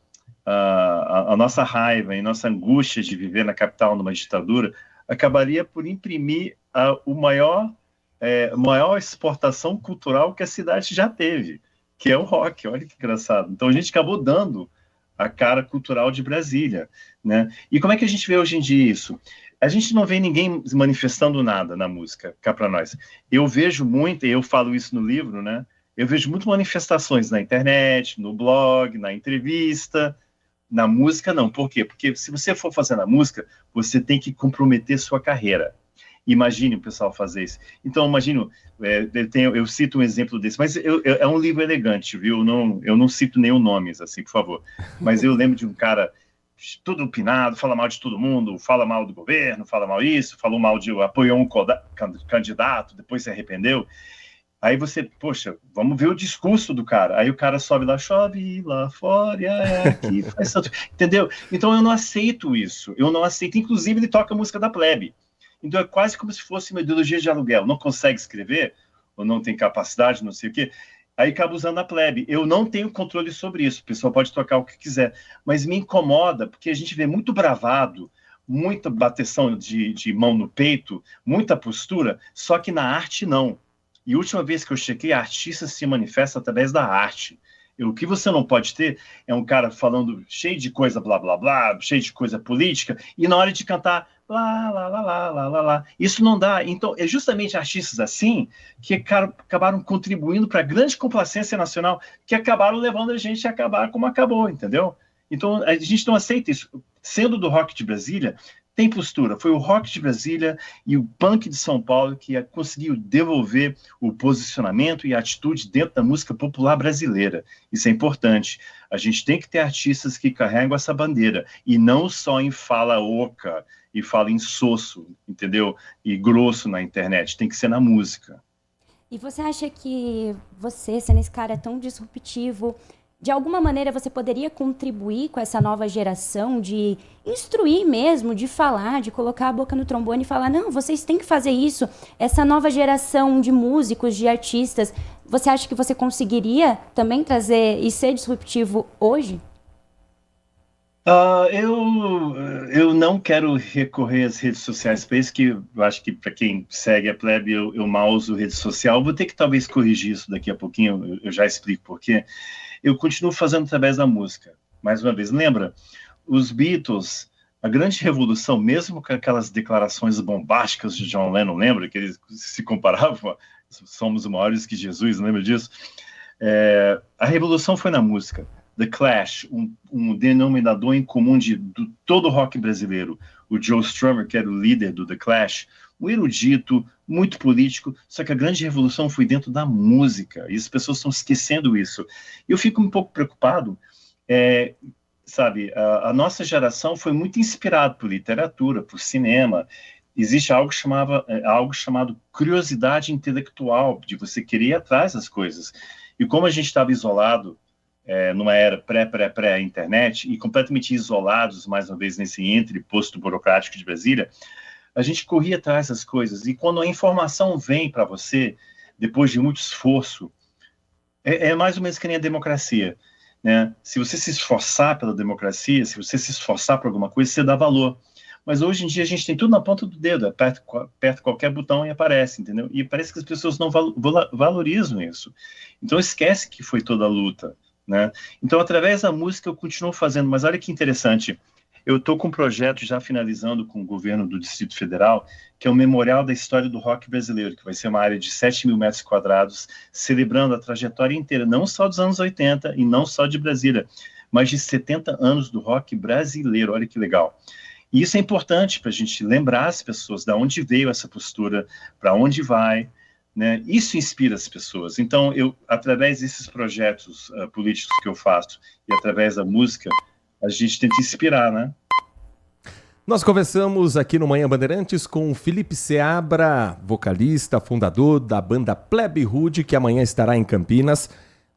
raiva e nossa angústia de viver na capital numa ditadura acabaria por imprimir a maior exportação cultural que a cidade já teve, que é o rock? Olha que engraçado. Então a gente acabou dando a cara cultural de Brasília, né? E como é que a gente vê hoje em dia isso? A gente não vê ninguém manifestando nada na música, cá para nós. Eu vejo muito, e eu falo isso no livro, né? Eu vejo muitas manifestações na internet, no blog, na entrevista. Na música, não. Por quê? Porque se você for fazer na música, você tem que comprometer sua carreira. Imagine o pessoal fazer isso. Então, imagino, eu cito um exemplo desse, mas é um livro elegante, viu? Eu não cito nenhum nomes, assim, por favor. Mas eu lembro de um cara tudo opinado, fala mal de todo mundo, fala mal do governo, fala mal isso, falou mal apoiou um candidato, depois se arrependeu. Aí você, poxa, vamos ver o discurso do cara. Aí o cara sobe lá, chove lá fora, aqui, faz tanto. Entendeu? Então eu não aceito isso. Eu não aceito. Inclusive, ele toca a música da Plebe. Então é quase como se fosse uma ideologia de aluguel. Não consegue escrever, ou não tem capacidade, não sei o quê. aí acaba usando a plebe. Eu não tenho controle sobre isso, o pessoal pode tocar o que quiser, mas me incomoda, porque a gente vê muito bravado, muita bateção de mão no peito, muita postura, só que na arte não. E a última vez que eu chequei, a artista se manifesta através da arte. O que você não pode ter é um cara falando cheio de coisa blá, blá, blá, cheio de coisa política, e na hora de cantar, lá, lá, lá, lá, lá, lá, lá. Isso não dá. Então, é justamente artistas assim que acabaram contribuindo para a grande complacência nacional, que acabaram levando a gente a acabar como acabou, entendeu? Então, a gente não aceita isso. Sendo do rock de Brasília, tem postura. Foi o rock de Brasília e o punk de São Paulo que conseguiu devolver o posicionamento e a atitude dentro da música popular brasileira. Isso é importante. A gente tem que ter artistas que carregam essa bandeira, e não só em fala oca e fala insosso, entendeu? E grosso na internet. Tem que ser na música. E você acha que você, sendo esse cara tão disruptivo, de alguma maneira você poderia contribuir com essa nova geração de instruir mesmo, de falar, de colocar a boca no trombone e falar, não, vocês têm que fazer isso. Essa nova geração de músicos, de artistas, você acha que você conseguiria também trazer e ser disruptivo hoje? Eu não quero recorrer às redes sociais para isso, que eu acho que para quem segue a plebe, eu mal uso rede social. Vou ter que talvez corrigir isso daqui a pouquinho, eu já explico por quê. Eu continuo fazendo através da música. Mais uma vez, lembra? Os Beatles, a grande revolução, mesmo com aquelas declarações bombásticas de John Lennon, lembra? Que eles se comparavam, somos maiores que Jesus, lembra disso? A revolução foi na música. The Clash, um denominador em comum de todo o rock brasileiro. O Joe Strummer, que era o líder do The Clash, um erudito, muito político, só que a grande revolução foi dentro da música, e as pessoas estão esquecendo isso. Eu fico um pouco preocupado, sabe, a nossa geração foi muito inspirada por literatura, por cinema. Existe algo chamado curiosidade intelectual, de você querer ir atrás das coisas. E como a gente estava isolado, numa era pré-internet, e completamente isolados, mais uma vez, nesse posto burocrático de Brasília, a gente corria atrás das coisas. E quando a informação vem para você, depois de muito esforço, é mais ou menos que nem a democracia, né? Se você se esforçar pela democracia, se você se esforçar por alguma coisa, você dá valor. Mas hoje em dia a gente tem tudo na ponta do dedo, aperta qualquer botão e aparece, entendeu? E parece que as pessoas não valorizam isso. Então esquece que foi toda a luta, né? Então, através da música eu continuo fazendo, mas olha que interessante, eu estou com um projeto já finalizando com o governo do Distrito Federal, que é um memorial da história do rock brasileiro, que vai ser uma área de 7 mil metros quadrados, celebrando a trajetória inteira, não só dos anos 80 e não só de Brasília, mas de 70 anos do rock brasileiro. Olha que legal. E isso é importante para a gente lembrar as pessoas de onde veio essa postura, para onde vai, né? Isso inspira as pessoas. Então, através desses projetos políticos que eu faço e através da música, a gente tenta inspirar, né? Nós conversamos aqui no Manhã Bandeirantes com o Felipe Seabra, vocalista, fundador da banda Plebe Rude, que amanhã estará em Campinas,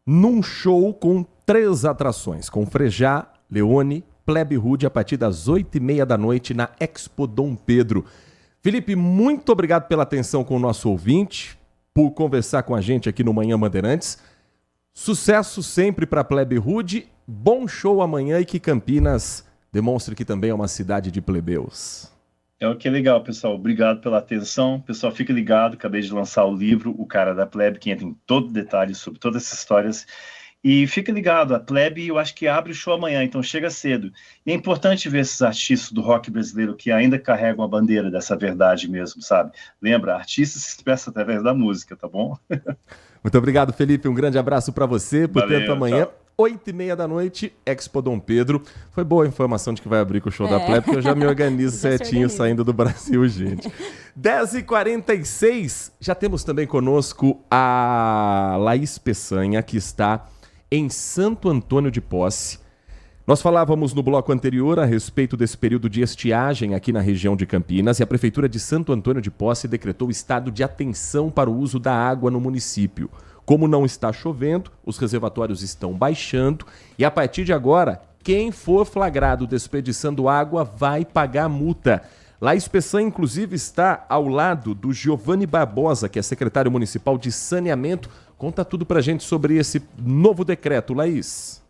num show com 3 atrações, com Frejá, Leone, Plebe Rude, a partir das 8h30 da noite na Expo Dom Pedro. Felipe, muito obrigado pela atenção com o nosso ouvinte, por conversar com a gente aqui no Manhã Bandeirantes. Sucesso sempre para Plebe Rude, bom show amanhã e que Campinas demonstre que também é uma cidade de plebeus. O que é legal, pessoal. Obrigado pela atenção. Pessoal, fique ligado. Acabei de lançar o livro O Cara da Plebe, que entra em todo detalhe sobre todas essas histórias. E fique ligado, a Plebe eu acho que abre o show amanhã, então chega cedo. E é importante ver esses artistas do rock brasileiro que ainda carregam a bandeira dessa verdade mesmo, sabe? Lembra, artistas se expressam através da música, tá bom? Muito obrigado, Felipe. Um grande abraço para você. Portanto, amanhã, tchau. 8h30 da noite, Expo Dom Pedro. Foi boa a informação de que vai abrir com o show da Plebe, porque eu já me organizo certinho saindo do Brasil, gente. 10h46, já temos também conosco a Laís Peçanha, que está em Santo Antônio de Posse. Nós falávamos no bloco anterior a respeito desse período de estiagem aqui na região de Campinas e a Prefeitura de Santo Antônio de Posse decretou estado de atenção para o uso da água no município. Como não está chovendo, os reservatórios estão baixando e a partir de agora, quem for flagrado desperdiçando água vai pagar multa. Laís Peçanha, inclusive, está ao lado do Giovanni Barbosa, que é secretário municipal de saneamento. Conta tudo pra gente sobre esse novo decreto, Laís.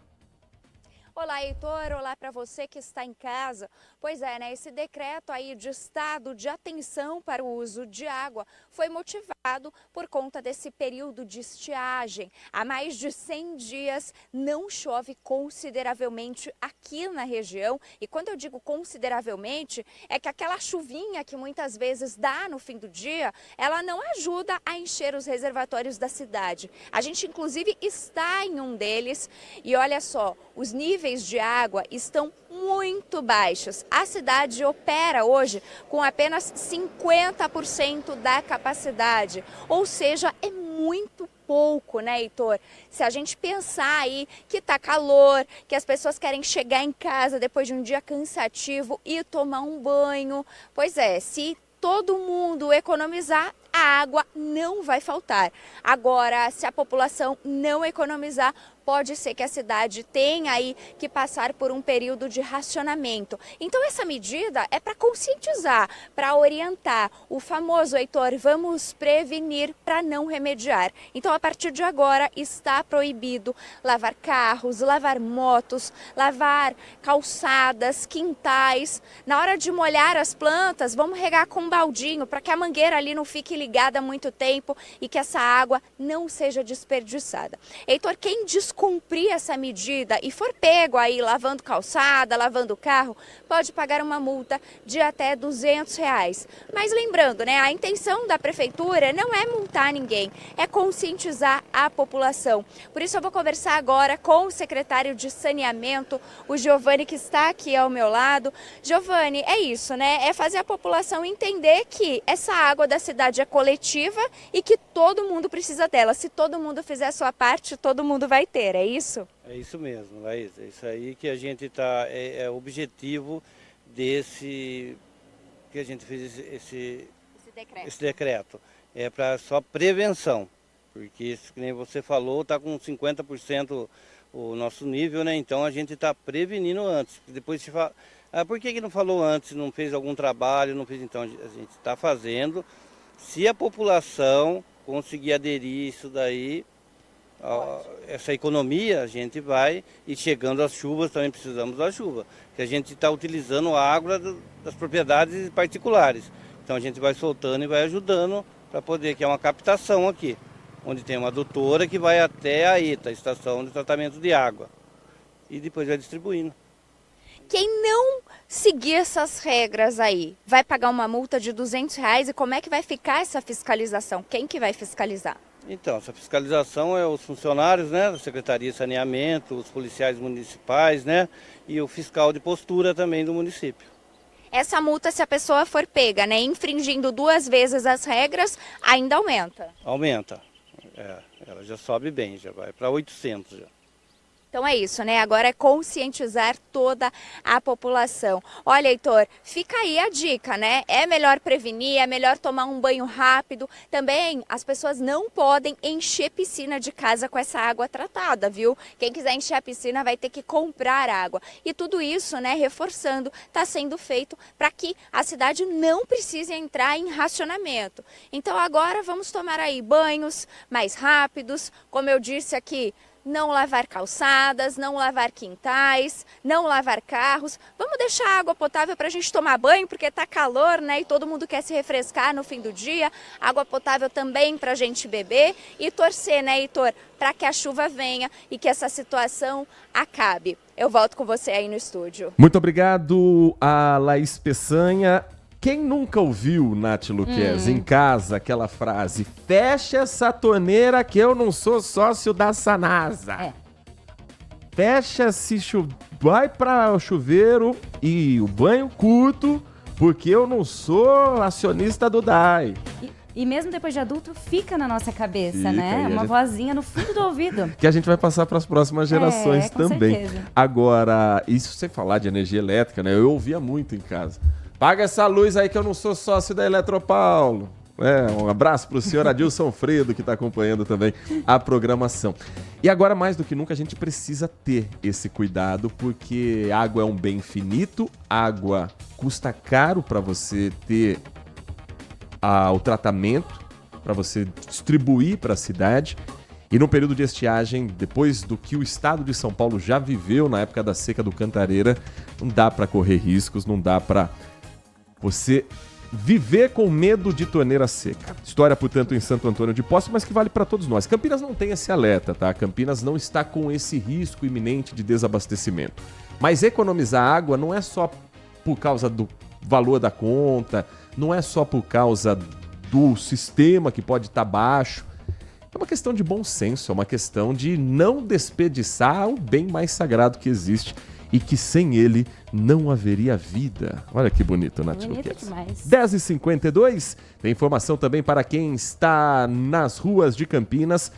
Olá, Heitor. Olá para você que está em casa. Pois é, né? Esse decreto aí de estado de atenção para o uso de água foi motivado por conta desse período de estiagem. Há mais de 100 dias não chove consideravelmente aqui na região. E quando eu digo consideravelmente, é que aquela chuvinha que muitas vezes dá no fim do dia, ela não ajuda a encher os reservatórios da cidade. A gente, inclusive, está em um deles e olha só, os níveis de água estão muito baixos. A cidade opera hoje com apenas 50% da capacidade, ou seja, é muito pouco, né, Heitor? Se a gente pensar aí que tá calor, que as pessoas querem chegar em casa depois de um dia cansativo e tomar um banho, pois é, se todo mundo economizar, a água não vai faltar. Agora, se a população não economizar, pode ser que a cidade tenha aí que passar por um período de racionamento. Então essa medida é para conscientizar, para orientar. O famoso, Heitor, vamos prevenir para não remediar. Então a partir de agora está proibido lavar carros, lavar motos, lavar calçadas, quintais. Na hora de molhar as plantas, vamos regar com um baldinho para que a mangueira ali não fique ligada há muito tempo e que essa água não seja desperdiçada. Heitor, quem descumprir essa medida e for pego aí lavando calçada, lavando carro, pode pagar uma multa de até R$200. Mas lembrando, né, a intenção da prefeitura não é multar ninguém, é conscientizar a população. Por isso eu vou conversar agora com o secretário de Saneamento, o Giovanni, que está aqui ao meu lado. Giovanni, é isso, né? É fazer a população entender que essa água da cidade é coletiva e que todo mundo precisa dela. Se todo mundo fizer a sua parte, todo mundo vai ter, é isso? É isso mesmo, Laís. É isso aí que a gente está, é o objetivo desse, que a gente fez esse decreto. É para só prevenção, porque, que nem você falou, está com 50% o nosso nível, né? Então a gente está prevenindo antes. Depois se fala, por que não falou antes, não fez algum trabalho, não fez? Então a gente está fazendo. Se a população conseguir aderir isso daí, essa economia, a gente vai, e chegando as chuvas, também precisamos da chuva, que a gente está utilizando a água das propriedades particulares. Então a gente vai soltando e vai ajudando para poder, que é uma captação aqui, onde tem uma adutora que vai até a ETA, a Estação de Tratamento de Água, e depois vai distribuindo. Quem não seguir essas regras aí, vai pagar uma multa de R$200 e como é que vai ficar essa fiscalização? Quem que vai fiscalizar? Então, essa fiscalização é os funcionários, né, da Secretaria de Saneamento, os policiais municipais, né, e o fiscal de postura também do município. Essa multa, se a pessoa for pega, né, infringindo 2 vezes as regras, ainda aumenta? Aumenta, ela já sobe bem, já vai para 800 já. Então é isso, né? Agora é conscientizar toda a população. Olha, Heitor, fica aí a dica, né? É melhor prevenir, é melhor tomar um banho rápido. Também as pessoas não podem encher piscina de casa com essa água tratada, viu? Quem quiser encher a piscina vai ter que comprar água. E tudo isso, né, reforçando, está sendo feito para que a cidade não precise entrar em racionamento. Então agora vamos tomar aí banhos mais rápidos, como eu disse aqui, não lavar calçadas, não lavar quintais, não lavar carros. Vamos deixar água potável para a gente tomar banho, porque tá calor, né? E todo mundo quer se refrescar no fim do dia. Água potável também para a gente beber e torcer, né, Heitor, para que a chuva venha e que essa situação acabe. Eu volto com você aí no estúdio. Muito obrigado a Laís Peçanha. Quem nunca ouviu, Nath Luquez, em casa, aquela frase: fecha essa torneira que eu não sou sócio da Sanasa. Fecha-se, vai para o chuveiro e o banho curto, porque eu não sou acionista do DAI. E mesmo depois de adulto, fica na nossa cabeça, Fica, né? e Uma gente... vozinha no fundo do ouvido. Que a gente vai passar para as próximas gerações com também. certeza. Agora, isso sem falar de energia elétrica, né? Eu ouvia muito em casa. Paga essa luz aí que eu não sou sócio da Eletropaulo. Um abraço para o senhor Adilson Fredo, que está acompanhando também a programação. E agora, mais do que nunca, a gente precisa ter esse cuidado, porque água é um bem finito, água custa caro para você ter o tratamento, para você distribuir para a cidade. E no período de estiagem, depois do que o estado de São Paulo já viveu na época da seca do Cantareira, não dá para correr riscos, não dá para você viver com medo de torneira seca. História, portanto, em Santo Antônio de Posse, mas que vale para todos nós. Campinas não tem esse alerta, tá? Campinas não está com esse risco iminente de desabastecimento. Mas economizar água não é só por causa do valor da conta, não é só por causa do sistema que pode estar baixo. É uma questão de bom senso, é uma questão de não desperdiçar o bem mais sagrado que existe e que sem ele não haveria vida. Olha que bonito, Nath. Bonito demais. 10h52, tem informação também para quem está nas ruas de Campinas.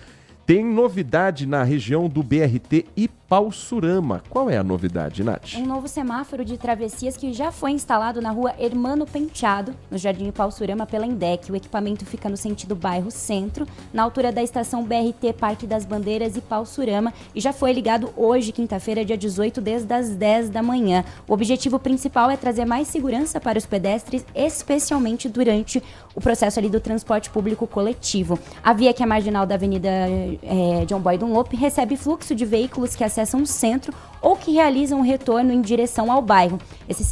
Tem novidade na região do BRT Ipauçurama. Qual é a novidade, Nath? Um novo semáforo de travessias que já foi instalado na rua Hermano Penteado, no Jardim Ipauçurama, pela Indec. O equipamento fica no sentido bairro Centro, na altura da estação BRT Parque das Bandeiras Ipauçurama, e já foi ligado hoje, quinta-feira, dia 18, desde as 10 da manhã. O objetivo principal é trazer mais segurança para os pedestres, especialmente durante o processo ali do transporte público coletivo. A via, que é marginal da Avenida John Boy Dunlop, recebe fluxo de veículos que acessam o centro ou que realizam um retorno em direção ao bairro. Esse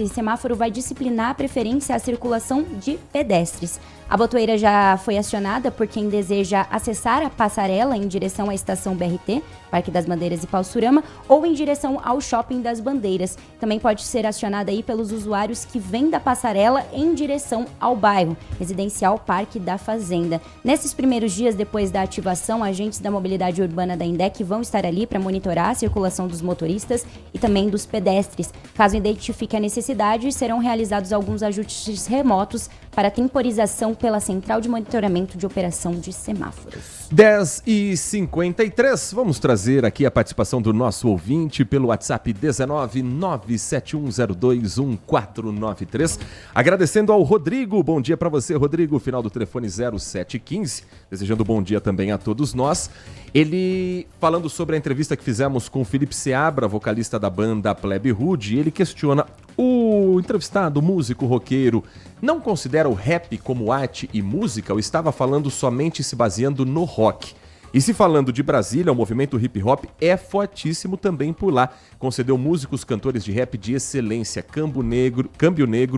semáforo vai disciplinar a preferência à circulação de pedestres. A botoeira já foi acionada por quem deseja acessar a passarela em direção à estação BRT, Parque das Bandeiras e Ipauçurama, ou em direção ao Shopping das Bandeiras. Também pode ser acionada aí pelos usuários que vêm da passarela em direção ao bairro Residencial Parque da Fazenda. Nesses primeiros dias depois da ativação, agentes da mobilidade urbana da Indec vão estar ali para monitorar a circulação dos motoristas e também dos pedestres. Caso identifique a necessidade, serão realizados alguns ajustes remotos para temporização pela Central de Monitoramento de Operação de Semáforos. 10h53, vamos trazer aqui a participação do nosso ouvinte pelo WhatsApp 19971021493. Agradecendo ao Rodrigo, bom dia para você, Rodrigo, final do telefone 0715, desejando bom dia também a todos nós. Ele, falando sobre a entrevista que fizemos com o Felipe Seabra, vocalista da banda Plebe Rude, ele questiona: o entrevistado, músico, roqueiro, não considera o rap como arte e música ou estava falando somente se baseando no rock? E se falando de Brasília, o movimento hip hop é fortíssimo também por lá. Concedeu músicos, cantores de rap de excelência: Câmbio Negro,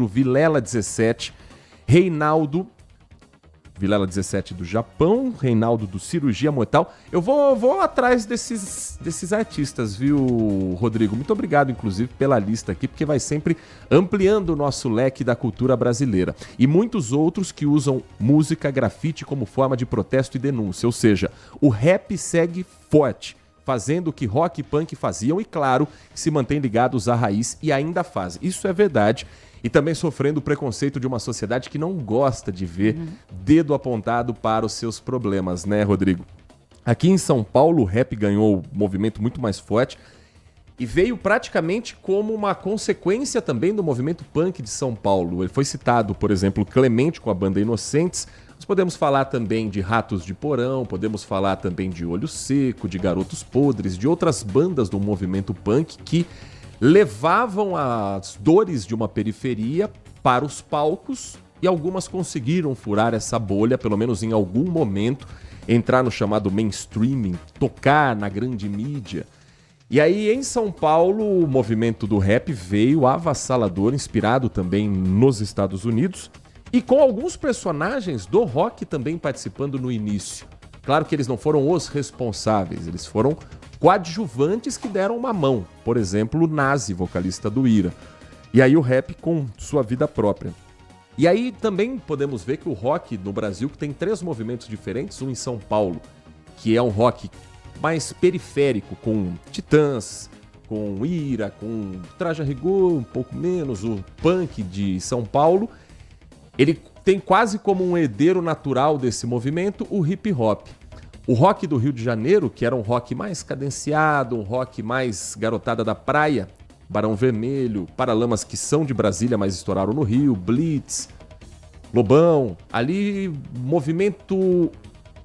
Vilela 17, Reinaldo, Vilela 17 do Japão, Reinaldo do Cirurgia Mortal. Eu vou atrás desses artistas, viu, Rodrigo? Muito obrigado, inclusive, pela lista aqui, porque vai sempre ampliando o nosso leque da cultura brasileira. E muitos outros que usam música, grafite como forma de protesto e denúncia. Ou seja, o rap segue forte, fazendo o que rock e punk faziam e, claro, se mantém ligados à raiz e ainda fazem. Isso é verdade. E também sofrendo o preconceito de uma sociedade que não gosta de ver dedo apontado para os seus problemas, né, Rodrigo? Aqui em São Paulo, o rap ganhou um movimento muito mais forte e veio praticamente como uma consequência também do movimento punk de São Paulo. Ele foi citado, por exemplo, Clemente com a banda Inocentes. Nós podemos falar também de Ratos de Porão, podemos falar também de Olho Seco, de Garotos Podres, de outras bandas do movimento punk que levavam as dores de uma periferia para os palcos e algumas conseguiram furar essa bolha, pelo menos em algum momento, entrar no chamado mainstreaming, tocar na grande mídia. E aí em São Paulo o movimento do rap veio avassalador, inspirado também nos Estados Unidos e com alguns personagens do rock também participando no início. Claro que eles não foram os responsáveis, eles foram coadjuvantes que deram uma mão. Por exemplo, o Nazi, vocalista do Ira. E aí o rap com sua vida própria. E aí também podemos ver que o rock no Brasil tem 3 movimentos diferentes, um em São Paulo, que é um rock mais periférico, com Titãs, com Ira, com Traje a Rigor, um pouco menos, o punk de São Paulo. Ele tem quase como um herdeiro natural desse movimento o hip hop. O rock do Rio de Janeiro, que era um rock mais cadenciado, um rock mais garotada da praia, Barão Vermelho, Paralamas, que são de Brasília, mas estouraram no Rio, Blitz, Lobão, ali o movimento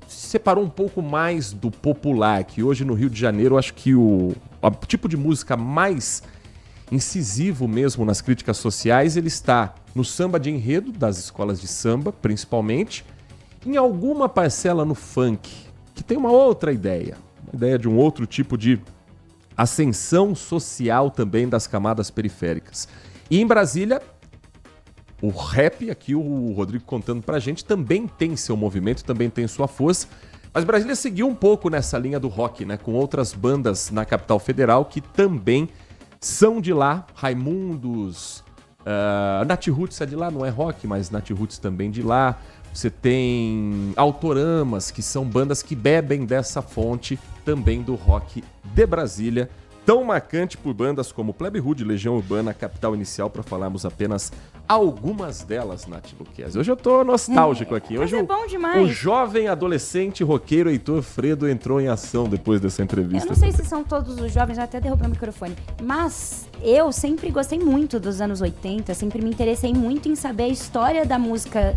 se separou um pouco mais do popular, que hoje no Rio de Janeiro eu acho que o tipo de música mais incisivo mesmo nas críticas sociais, ele está no samba de enredo das escolas de samba, principalmente, em alguma parcela no funk. que tem uma outra ideia. Uma ideia de um outro tipo de ascensão social também das camadas periféricas. E em Brasília, o rap, aqui o Rodrigo contando pra gente, também tem seu movimento, também tem sua força. Mas Brasília seguiu um pouco nessa linha do rock, né? Com outras bandas na capital federal que também são de lá. Raimundos, Nat Roots é de lá, não é rock, mas Nat Roots também de lá. Você tem Autoramas, que são bandas que bebem dessa fonte também do rock de Brasília. Tão marcante por bandas como Plebe Rude, Legião Urbana, Capital Inicial, para falarmos apenas algumas delas, Nath Luquezzi. Hoje eu tô nostálgico aqui. Hoje é bom demais. O jovem adolescente roqueiro Heitor Fredo entrou em ação depois dessa entrevista. Eu não sei se são todos os jovens, até derrubei o microfone, mas eu sempre gostei muito dos anos 80, sempre me interessei muito em saber a história da música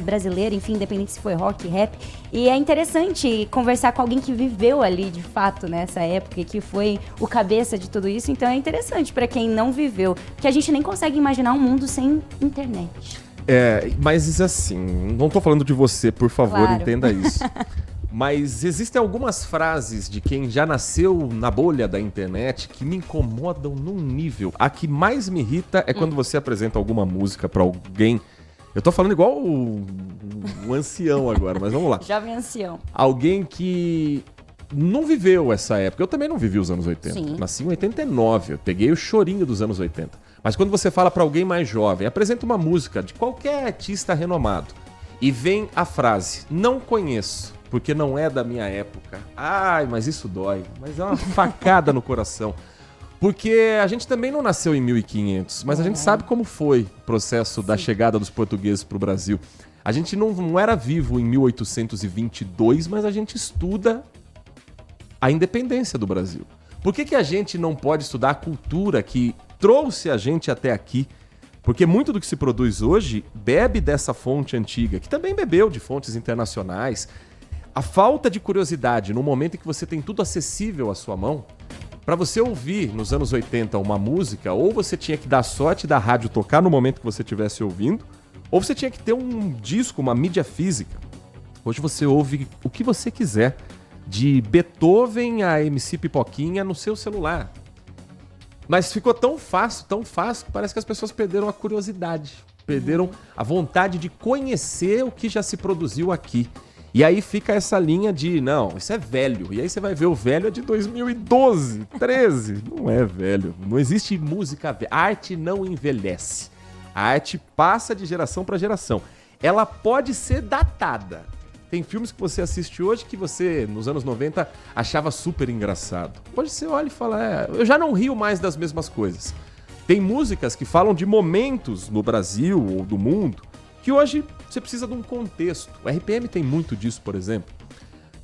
brasileira, enfim, independente se foi rock, rap, e é interessante conversar com alguém que viveu ali, de fato, nessa época, que foi o cabeça de tudo isso, então é interessante para quem não viveu, porque a gente nem consegue imaginar um mundo sem internet. Mas assim, não tô falando de você, por favor, claro. Entenda isso. Mas existem algumas frases de quem já nasceu na bolha da internet que me incomodam num nível. A que mais me irrita é quando você apresenta alguma música pra alguém. Eu tô falando igual um ancião agora, mas vamos lá. Jovem ancião. Alguém que não viveu essa época. Eu também não vivi os anos 80. Sim. Nasci em 89, eu peguei o chorinho dos anos 80. Mas quando você fala pra alguém mais jovem, apresenta uma música de qualquer artista renomado e vem a frase, não conheço, porque não é da minha época. Ai, mas isso dói. Mas é uma facada no coração. Porque a gente também não nasceu em 1500, mas a gente sabe como foi o processo da chegada dos portugueses pro Brasil. A gente não era vivo em 1822, mas a gente estuda a independência do Brasil. Por que a gente não pode estudar a cultura que trouxe a gente até aqui? Porque muito do que se produz hoje bebe dessa fonte antiga, que também bebeu de fontes internacionais. A falta de curiosidade no momento em que você tem tudo acessível à sua mão, para você ouvir nos anos 80 uma música, ou você tinha que dar sorte da rádio tocar no momento que você estivesse ouvindo, ou você tinha que ter um disco, uma mídia física. Hoje você ouve o que você quiser, de Beethoven a MC Pipoquinha no seu celular. Mas ficou tão fácil, que parece que as pessoas perderam a curiosidade, perderam a vontade de conhecer o que já se produziu aqui. E aí fica essa linha de, não, isso é velho. E aí você vai ver o velho é de 2012, 13. Não é velho. Não existe música velha. A arte não envelhece. A arte passa de geração para geração. Ela pode ser datada. Tem filmes que você assiste hoje que você, nos anos 90, achava super engraçado. Hoje você olha e fala, eu já não rio mais das mesmas coisas. Tem músicas que falam de momentos no Brasil ou do mundo que hoje você precisa de um contexto. O RPM tem muito disso, por exemplo.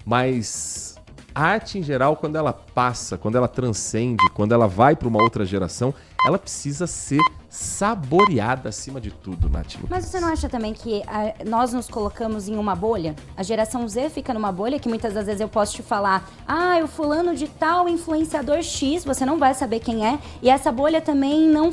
Mas a arte em geral, quando ela passa, quando ela transcende, quando ela vai para uma outra geração, ela precisa ser saboreada acima de tudo, Nath. Mas você não acha também que nós nos colocamos em uma bolha? A geração Z fica numa bolha que muitas das vezes eu posso te falar, o fulano de tal influenciador X, você não vai saber quem é, e essa bolha também não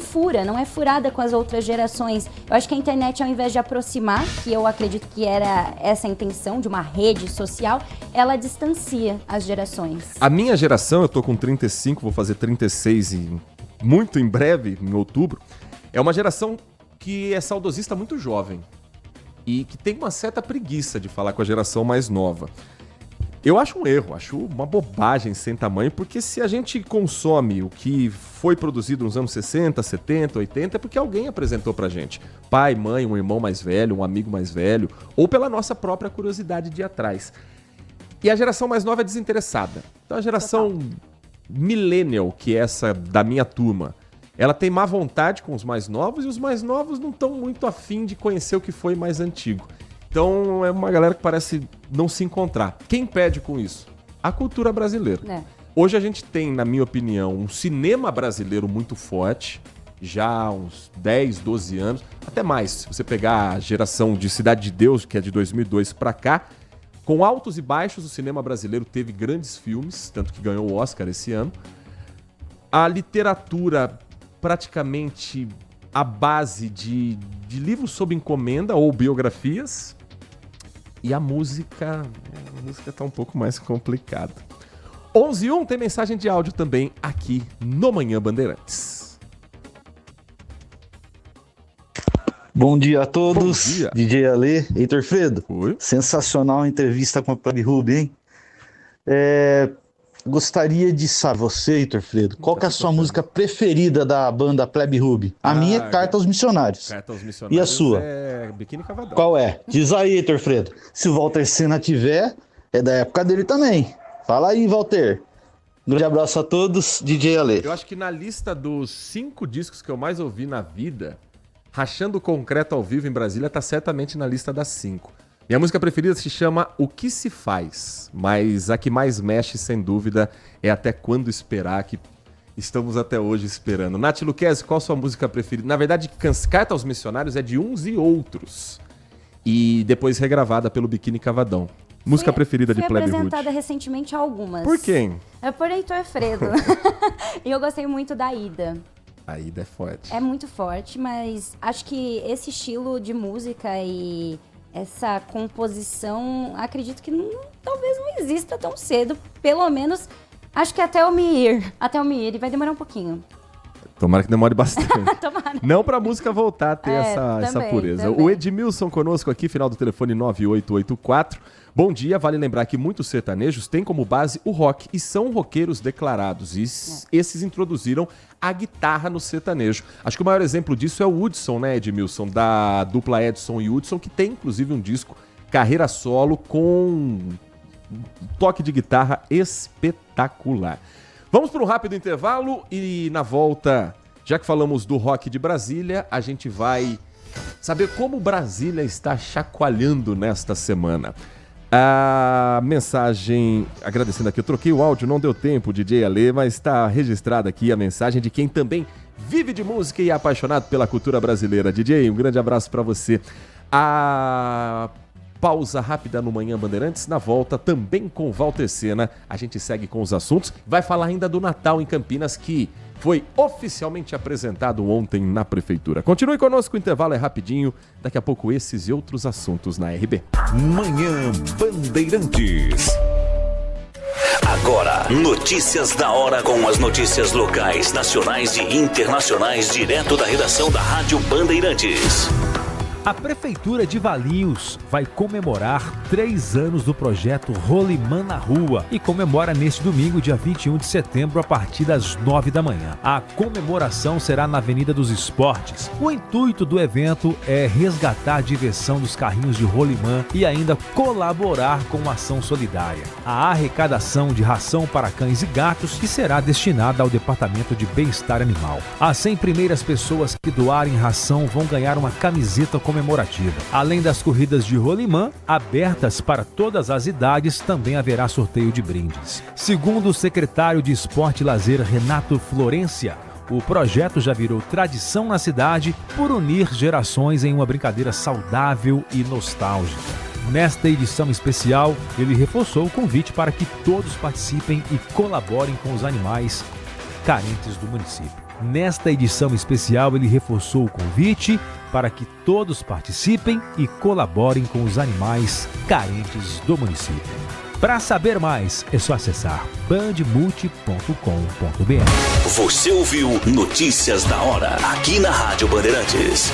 é furada com as outras gerações. Eu acho que a internet, ao invés de aproximar, que eu acredito que era essa a intenção de uma rede social, ela distancia as gerações. A minha geração, eu tô com 35, vou fazer 36 muito em breve, em outubro, é uma geração que é saudosista muito jovem e que tem uma certa preguiça de falar com a geração mais nova. Eu acho um erro, acho uma bobagem sem tamanho, porque se a gente consome o que foi produzido nos anos 60, 70, 80, é porque alguém apresentou pra gente. Pai, mãe, um irmão mais velho, um amigo mais velho, ou pela nossa própria curiosidade de ir atrás. E a geração mais nova é desinteressada. Então a geração millennial, que é essa da minha turma, ela tem má vontade com os mais novos e os mais novos não estão muito afim de conhecer o que foi mais antigo. Então é uma galera que parece não se encontrar. Quem perde com isso? A cultura brasileira. Hoje a gente tem, na minha opinião, um cinema brasileiro muito forte, já há uns 10, 12 anos, até mais. Se você pegar a geração de Cidade de Deus, que é de 2002 pra cá, com altos e baixos, o cinema brasileiro teve grandes filmes, tanto que ganhou o Oscar esse ano. A literatura, praticamente à base de livros sob encomenda ou biografias. E a música tá um pouco mais complicada. 11h01 tem mensagem de áudio também aqui no Manhã Bandeirantes. Bom dia a todos, Bom dia. DJ Ale, Heitor Fredo. Oi. Sensacional a entrevista com a Plebe Ruby, hein? Gostaria de saber, você, Heitor Fredo, qual que é a sua música preferida da banda Plebe Ruby? A minha é Carta aos Missionários. Carta aos Missionários. E a sua? É Biquíni Cavadão. Qual é? Diz aí, Heitor Fredo. Se o Walter Senna tiver, é da época dele também. Fala aí, Walter. Grande abraço a todos, DJ Ale. Eu acho que na lista dos 5 discos que eu mais ouvi na vida, Rachando Concreto ao Vivo em Brasília tá certamente na lista das 5. Minha música preferida se chama O Que Se Faz, mas a que mais mexe, sem dúvida, é Até Quando Esperar, que estamos até hoje esperando. Nath Luquezzi, qual a sua música preferida? Na verdade, Carta aos Missionários é de Uns e Outros, e depois regravada pelo Biquíni Cavadão. Música preferida de Plebe Ruby? Foi apresentada recentemente a algumas. Por quem? É por Heitor Fredo. E eu gostei muito da Ida. A Ida é forte. É muito forte, mas acho que esse estilo de música e essa composição, acredito que talvez não exista tão cedo. Pelo menos, acho que até eu me ir vai demorar um pouquinho. Tomara que demore bastante. Tomara. Não pra música voltar a ter essa pureza. Também. O Edmilson conosco aqui, final do telefone 9884. Bom dia, vale lembrar que muitos sertanejos têm como base o rock e são roqueiros declarados. E esses introduziram a guitarra no sertanejo. Acho que o maior exemplo disso é o Hudson, né, Edmilson? Da dupla Edson e Hudson, que tem inclusive um disco carreira solo com um toque de guitarra espetacular. Vamos para um rápido intervalo e na volta, já que falamos do rock de Brasília, a gente vai saber como Brasília está chacoalhando nesta semana. A mensagem, agradecendo aqui, eu troquei o áudio, não deu tempo, DJ Ale, mas está registrada aqui a mensagem de quem também vive de música e é apaixonado pela cultura brasileira. DJ, um grande abraço para você. A pausa rápida no Manhã Bandeirantes, na volta também com Walter Senna. A gente segue com os assuntos, vai falar ainda do Natal em Campinas, que foi oficialmente apresentado ontem na Prefeitura. Continue conosco, o intervalo é rapidinho. Daqui a pouco esses e outros assuntos na RB. Manhã Bandeirantes. Agora, notícias da hora com as notícias locais, nacionais e internacionais, direto da redação da Rádio Bandeirantes. A Prefeitura de Valinhos vai comemorar 3 anos do projeto Rolimã na Rua e comemora neste domingo, dia 21 de setembro, a partir das 9 da manhã. A comemoração será na Avenida dos Esportes. O intuito do evento é resgatar a diversão dos carrinhos de rolimã e ainda colaborar com uma ação solidária. A arrecadação de ração para cães e gatos que será destinada ao Departamento de Bem-Estar Animal. As 100 primeiras pessoas que doarem ração vão ganhar uma camiseta comemorativa. Além das corridas de rolimã, abertas para todas as idades, também haverá sorteio de brindes. Segundo o secretário de Esporte e Lazer, Renato Florência, o projeto já virou tradição na cidade por unir gerações em uma brincadeira saudável e nostálgica. Nesta edição especial, ele reforçou o convite para que todos participem e colaborem com os animais carentes do município. Nesta edição especial, ele reforçou o convite para que todos participem e colaborem com os animais carentes do município. Para saber mais, é só acessar bandmulti.com.br. Você ouviu Notícias da Hora, aqui na Rádio Bandeirantes.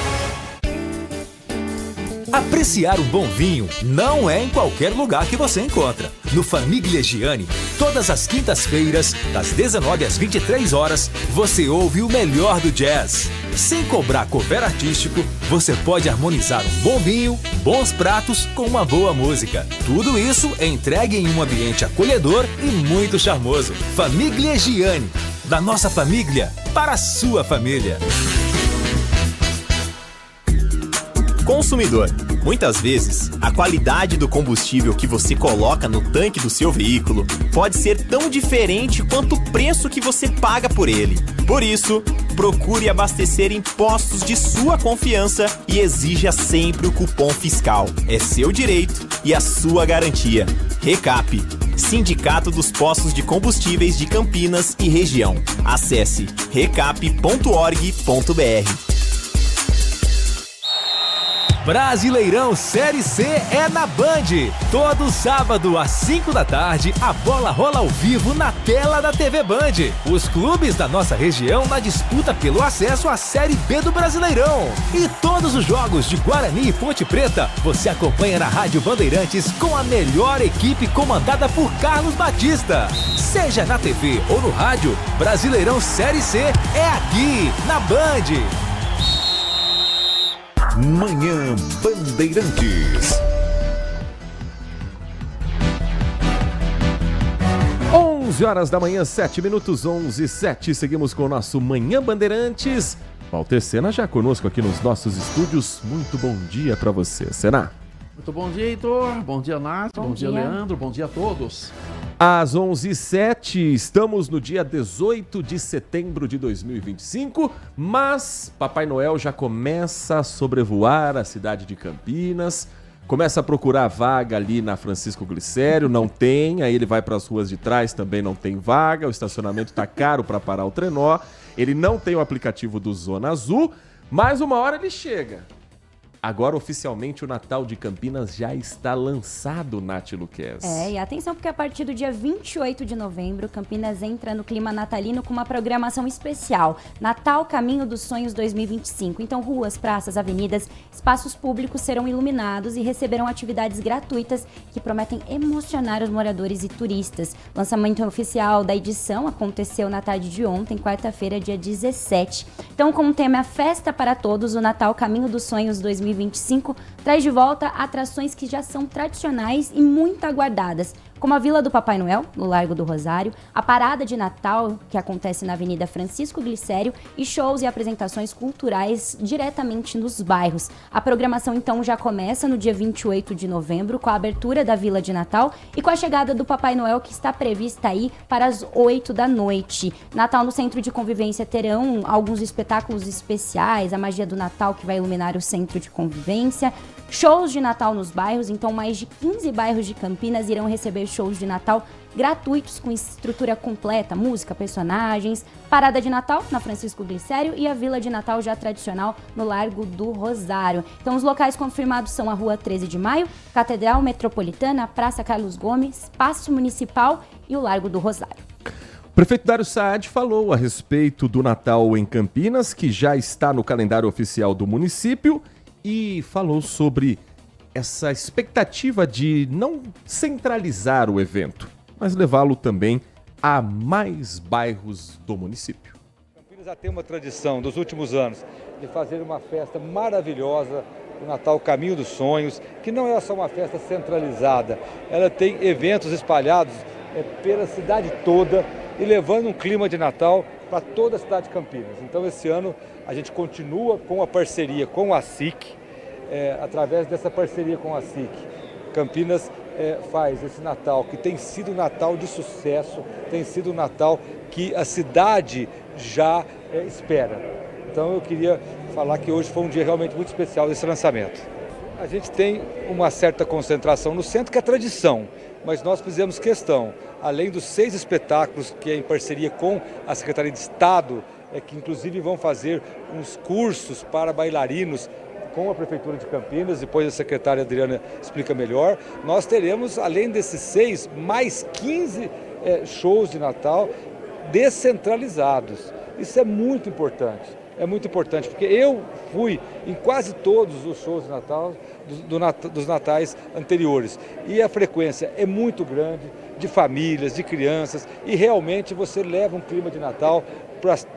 Apreciar um bom vinho não é em qualquer lugar que você encontra. No Famiglia Gianni, todas as quintas-feiras, das 19 às 23 horas, você ouve o melhor do jazz. Sem cobrar cover artístico, você pode harmonizar um bom vinho, bons pratos com uma boa música. Tudo isso é entregue em um ambiente acolhedor e muito charmoso. Famiglia Gianni, da nossa família para a sua família. Consumidor, muitas vezes, a qualidade do combustível que você coloca no tanque do seu veículo pode ser tão diferente quanto o preço que você paga por ele. Por isso, procure abastecer em postos de sua confiança e exija sempre o cupom fiscal. É seu direito e a sua garantia. Recap, Sindicato dos Postos de Combustíveis de Campinas e Região. Acesse recap.org.br. Brasileirão Série C é na Band. Todo sábado às 5 da tarde, a bola rola ao vivo na tela da TV Band. Os clubes da nossa região na disputa pelo acesso à Série B do Brasileirão. E todos os jogos de Guarani e Ponte Preta você acompanha na Rádio Bandeirantes com a melhor equipe comandada por Carlos Batista. Seja na TV ou no rádio, Brasileirão Série C é aqui, na Band. Manhã Bandeirantes. 11 horas da manhã, 7 minutos, 11:07. Seguimos com o nosso Manhã Bandeirantes. Walter Sena já conosco aqui nos nossos estúdios. Muito bom dia para você, Sena. Muito bom dia, Heitor. Bom dia, Nath. Bom dia, Leandro. Bom dia a todos. Às 11h07, estamos no dia 18 de setembro de 2025, mas Papai Noel já começa a sobrevoar a cidade de Campinas, começa a procurar vaga ali na Francisco Glicério, não tem, aí ele vai para as ruas de trás, também não tem vaga, o estacionamento está caro para parar o trenó, ele não tem o aplicativo do Zona Azul, mas uma hora ele chega. Agora, oficialmente, o Natal de Campinas já está lançado, Nath Luquez. E atenção porque a partir do dia 28 de novembro, Campinas entra no clima natalino com uma programação especial. Natal Caminho dos Sonhos 2025. Então, ruas, praças, avenidas, espaços públicos serão iluminados e receberão atividades gratuitas que prometem emocionar os moradores e turistas. O lançamento oficial da edição aconteceu na tarde de ontem, quarta-feira, dia 17. Então, como tema é a Festa para Todos, o Natal Caminho dos Sonhos 2025 traz de volta atrações que já são tradicionais e muito aguardadas, como a Vila do Papai Noel, no Largo do Rosário, a Parada de Natal, que acontece na Avenida Francisco Glicério, e shows e apresentações culturais diretamente nos bairros. A programação, então, já começa no dia 28 de novembro, com a abertura da Vila de Natal e com a chegada do Papai Noel, que está prevista aí para as 8 da noite. Natal no Centro de Convivência terão alguns espetáculos especiais, a Magia do Natal, que vai iluminar o Centro de Convivência, shows de Natal nos bairros, então mais de 15 bairros de Campinas irão receber shows de Natal gratuitos com estrutura completa, música, personagens, Parada de Natal na Francisco Glicério e a Vila de Natal já tradicional no Largo do Rosário. Então os locais confirmados são a Rua 13 de Maio, Catedral Metropolitana, Praça Carlos Gomes, Paço Municipal e o Largo do Rosário. O prefeito Dário Saad falou a respeito do Natal em Campinas, que já está no calendário oficial do município, e falou sobre essa expectativa de não centralizar o evento, mas levá-lo também a mais bairros do município. Campinas já tem uma tradição dos últimos anos de fazer uma festa maravilhosa, o Natal Caminho dos Sonhos, que não é só uma festa centralizada, ela tem eventos espalhados pela cidade toda e levando um clima de Natal para toda a cidade de Campinas. Então esse ano a gente continua com a parceria com a SIC, através dessa parceria com a SIC. Campinas faz esse Natal, que tem sido um Natal de sucesso, tem sido um Natal que a cidade já espera. Então eu queria falar que hoje foi um dia realmente muito especial desse lançamento. A gente tem uma certa concentração no centro, que é tradição, mas nós fizemos questão, além dos 6 espetáculos que é em parceria com a Secretaria de Estado, que inclusive vão fazer uns cursos para bailarinos com a Prefeitura de Campinas, depois a secretária Adriana explica melhor. Nós teremos, além desses 6, mais 15 shows de Natal descentralizados. Isso é muito importante, porque eu fui em quase todos os shows de Natal, dos natais anteriores, e a frequência é muito grande, de famílias, de crianças, e realmente você leva um clima de Natal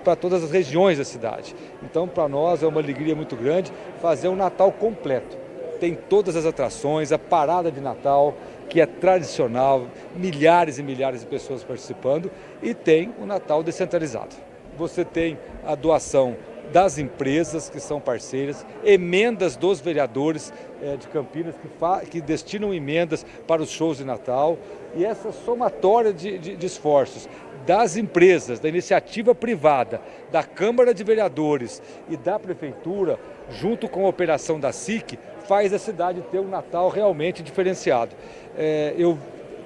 para todas as regiões da cidade. Então, para nós é uma alegria muito grande fazer um Natal completo. Tem todas as atrações, a Parada de Natal, que é tradicional, milhares e milhares de pessoas participando, e tem o Natal descentralizado. Você tem a doação das empresas que são parceiras, emendas dos vereadores de Campinas que destinam emendas para os shows de Natal, e essa somatória de esforços das empresas, da iniciativa privada, da Câmara de Vereadores e da Prefeitura, junto com a operação da SIC, faz a cidade ter um Natal realmente diferenciado. Eu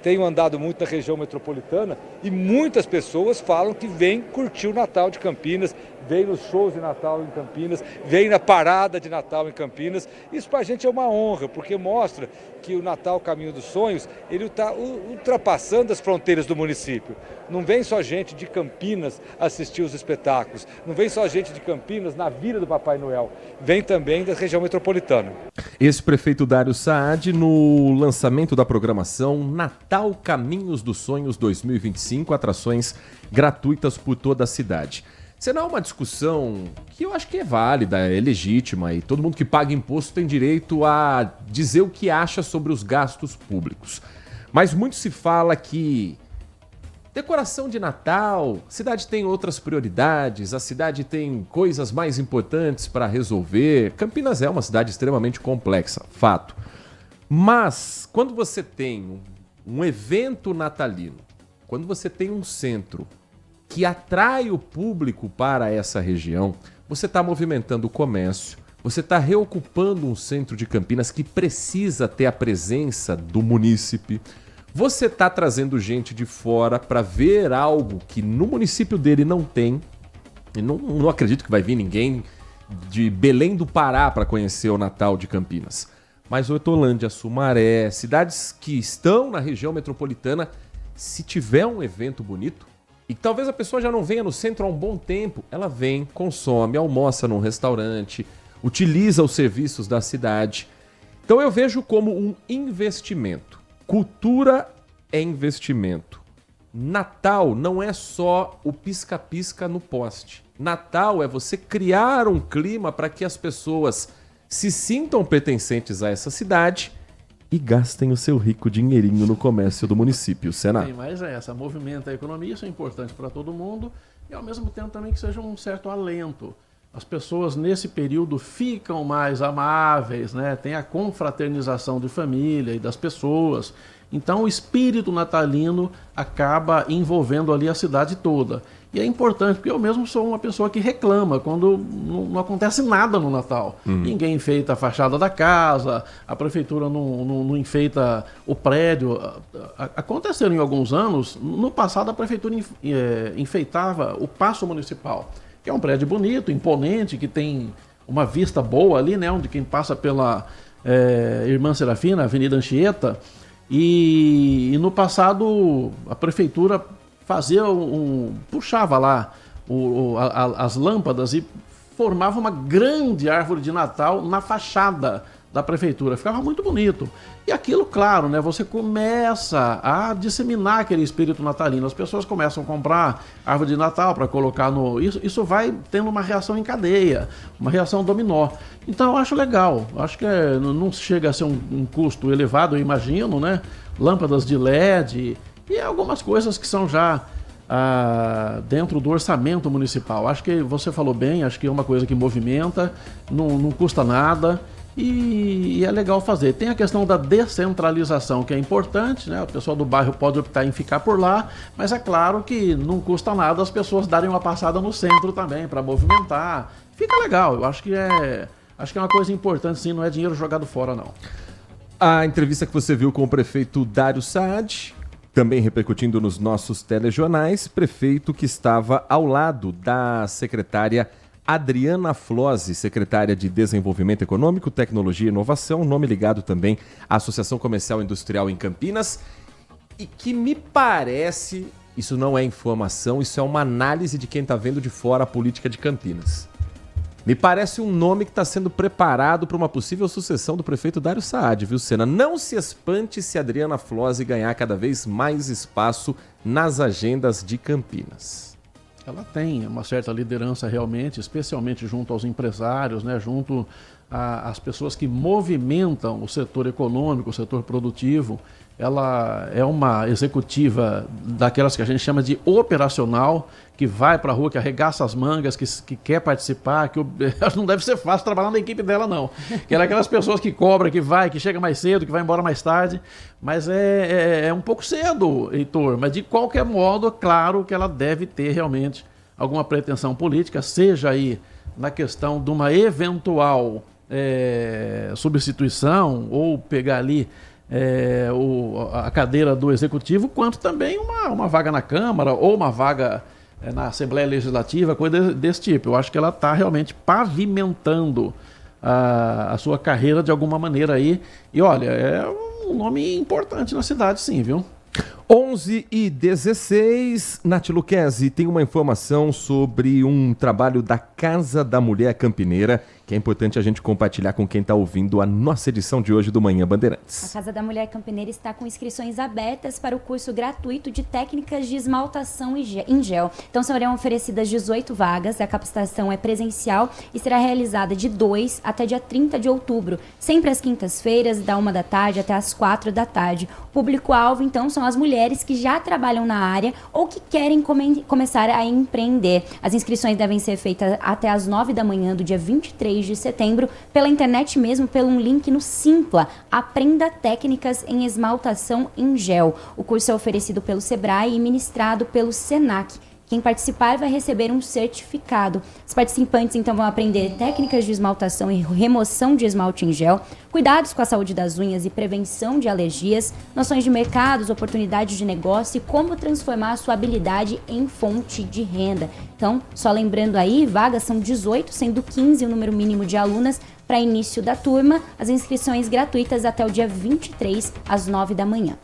tenho andado muito na região metropolitana E muitas pessoas falam que vêm curtir o Natal de Campinas, vem nos shows de Natal em Campinas, vem na parada de Natal em Campinas. Isso para a gente é uma honra, porque mostra que o Natal Caminho dos Sonhos, ele está ultrapassando as fronteiras do município. Não vem só gente de Campinas assistir os espetáculos, não vem só gente de Campinas na Vila do Papai Noel, vem também da região metropolitana. Esse prefeito Dário Saad no lançamento da programação Natal Caminhos dos Sonhos 2025, atrações gratuitas por toda a cidade. Será uma discussão que eu acho que é válida, é legítima e todo mundo que paga imposto tem direito a dizer o que acha sobre os gastos públicos. Mas muito se fala que decoração de Natal, a cidade tem outras prioridades, a cidade tem coisas mais importantes para resolver. Campinas é uma cidade extremamente complexa, fato. Mas quando você tem um evento natalino, quando você tem um centro que atrai o público para essa região, você está movimentando o comércio, você está reocupando um centro de Campinas que precisa ter a presença do munícipe, você está trazendo gente de fora para ver algo que no município dele não tem, e não acredito que vai vir ninguém de Belém do Pará para conhecer o Natal de Campinas. Mas Hortolândia, Sumaré, cidades que estão na região metropolitana, se tiver um evento bonito, e talvez a pessoa já não venha no centro há um bom tempo, ela vem, consome, almoça num restaurante, utiliza os serviços da cidade. Então eu vejo como um investimento. Cultura é investimento. Natal não é só o pisca-pisca no poste. Natal é você criar um clima para que as pessoas se sintam pertencentes a essa cidade e gastem o seu rico dinheirinho no comércio do município, Sena. Sim, mas essa movimenta a economia, isso é importante para todo mundo e ao mesmo tempo também que seja um certo alento. As pessoas nesse período ficam mais amáveis, né? Tem a confraternização de família e das pessoas. Então o espírito natalino acaba envolvendo ali a cidade toda. E é importante, porque eu mesmo sou uma pessoa que reclama quando não acontece nada no Natal. Ninguém enfeita a fachada da casa, a prefeitura não enfeita o prédio. Aconteceram em alguns anos, no passado a prefeitura enfeitava o Paço Municipal, que é um prédio bonito, imponente, que tem uma vista boa ali, né? Onde quem passa pela Irmã Serafina, Avenida Anchieta. E no passado a prefeitura fazia puxava lá as lâmpadas e formava uma grande árvore de Natal na fachada da prefeitura. Ficava muito bonito. E aquilo, claro, né? Você começa a disseminar aquele espírito natalino. As pessoas começam a comprar árvore de Natal para colocar no... Isso vai tendo uma reação em cadeia, uma reação dominó. Então eu acho legal. Acho que não chega a ser um custo elevado, eu imagino, né? Lâmpadas de LED e algumas coisas que são já dentro do orçamento municipal. Acho que você falou bem, acho que é uma coisa que movimenta, não custa nada. E é legal fazer. Tem a questão da descentralização, que é importante, né? O pessoal do bairro pode optar em ficar por lá, mas é claro que não custa nada as pessoas darem uma passada no centro também, para movimentar. Fica legal, eu acho que é uma coisa importante, sim, não é dinheiro jogado fora, não. A entrevista que você viu com o prefeito Dário Saad, também repercutindo nos nossos telejornais, prefeito que estava ao lado da secretária Adriana Flose, secretária de Desenvolvimento Econômico, Tecnologia e Inovação, nome ligado também à Associação Comercial e Industrial em Campinas, e que me parece, isso não é informação, isso é uma análise de quem está vendo de fora a política de Campinas. Me parece um nome que está sendo preparado para uma possível sucessão do prefeito Dário Saad, viu, Sena? Não se espante se Adriana Flose ganhar cada vez mais espaço nas agendas de Campinas. Ela tem uma certa liderança realmente, especialmente junto aos empresários, né, junto às pessoas que movimentam o setor econômico, o setor produtivo. Ela é uma executiva daquelas que a gente chama de operacional, que vai para a rua, que arregaça as mangas, que quer participar, não deve ser fácil trabalhar na equipe dela, não. Que ela é aquelas pessoas que cobra, que vai, que chega mais cedo, que vai embora mais tarde. Mas é um pouco cedo, Heitor. Mas de qualquer modo, é claro que ela deve ter realmente alguma pretensão política, seja aí na questão de uma eventual substituição ou pegar ali a cadeira do Executivo, quanto também uma vaga na Câmara ou uma vaga na Assembleia Legislativa, coisa desse tipo. Eu acho que ela está realmente pavimentando a sua carreira de alguma maneira aí. E olha, é um nome importante na cidade, sim, viu? 11h16, Nath Luquezzi, tem uma informação sobre um trabalho da Casa da Mulher Campineira, que é importante a gente compartilhar com quem está ouvindo a nossa edição de hoje do Manhã Bandeirantes. A Casa da Mulher Campineira está com inscrições abertas para o curso gratuito de técnicas de esmaltação em gel. Então serão oferecidas 18 vagas, a capacitação é presencial e será realizada de 2 até dia 30 de outubro, sempre às quintas-feiras, da 1 da tarde até às 4 da tarde. O público-alvo, então, são as mulheres que já trabalham na área ou que querem começar a empreender. As inscrições devem ser feitas até às 9 da manhã do dia 23 de setembro, pela internet mesmo, pelo um link no Simpla. Aprenda técnicas em esmaltação em gel. O curso é oferecido pelo Sebrae e ministrado pelo Senac. Quem participar vai receber um certificado. Os participantes, então, vão aprender técnicas de esmaltação e remoção de esmalte em gel, cuidados com a saúde das unhas e prevenção de alergias, noções de mercados, oportunidades de negócio e como transformar a sua habilidade em fonte de renda. Então, só lembrando aí, vagas são 18, sendo 15 o número mínimo de alunas para início da turma. As inscrições gratuitas até o dia 23, às 9 da manhã.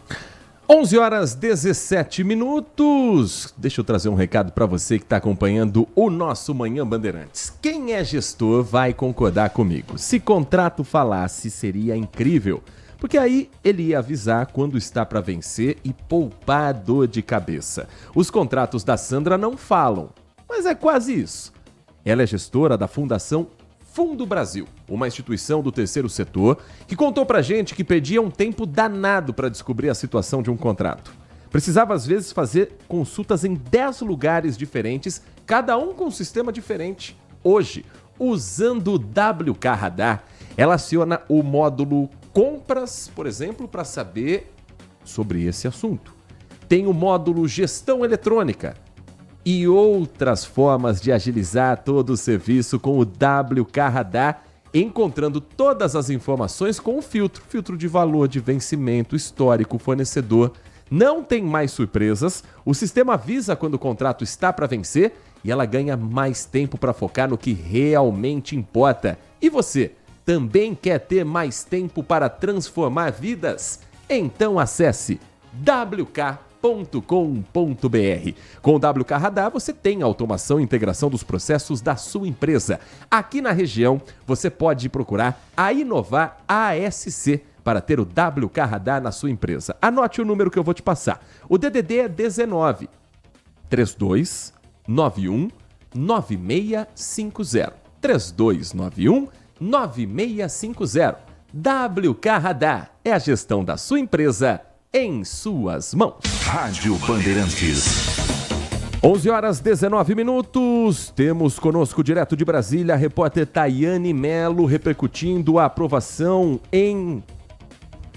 11h17. Deixa eu trazer um recado para você que está acompanhando o nosso Manhã Bandeirantes. Quem é gestor vai concordar comigo. Se contrato falasse, seria incrível. Porque aí ele ia avisar quando está para vencer e poupar dor de cabeça. Os contratos da Sandra não falam, mas é quase isso. Ela é gestora da Fundação Fundo Brasil, uma instituição do terceiro setor que contou pra gente que perdia um tempo danado para descobrir a situação de um contrato. Precisava às vezes fazer consultas em 10 lugares diferentes, cada um com um sistema diferente. Hoje, usando o WK Radar, ela aciona o módulo Compras, por exemplo, para saber sobre esse assunto. Tem o módulo Gestão Eletrônica e outras formas de agilizar todo o serviço com o WK Radar, encontrando todas as informações com o filtro de valor, de vencimento, histórico, fornecedor. Não tem mais surpresas, o sistema avisa quando o contrato está para vencer e ela ganha mais tempo para focar no que realmente importa. E você, também quer ter mais tempo para transformar vidas? Então acesse WK.com.br. Com o WK Radar, você tem a automação e integração dos processos da sua empresa. Aqui na região, você pode procurar a Inovar ASC para ter o WK Radar na sua empresa. Anote o número que eu vou te passar. O DDD é 19 3291 9650. 3291 9650. WK Radar é a gestão da sua empresa em suas mãos. Rádio Bandeirantes. 11h19. Temos conosco direto de Brasília a repórter Tayane Mello repercutindo a aprovação em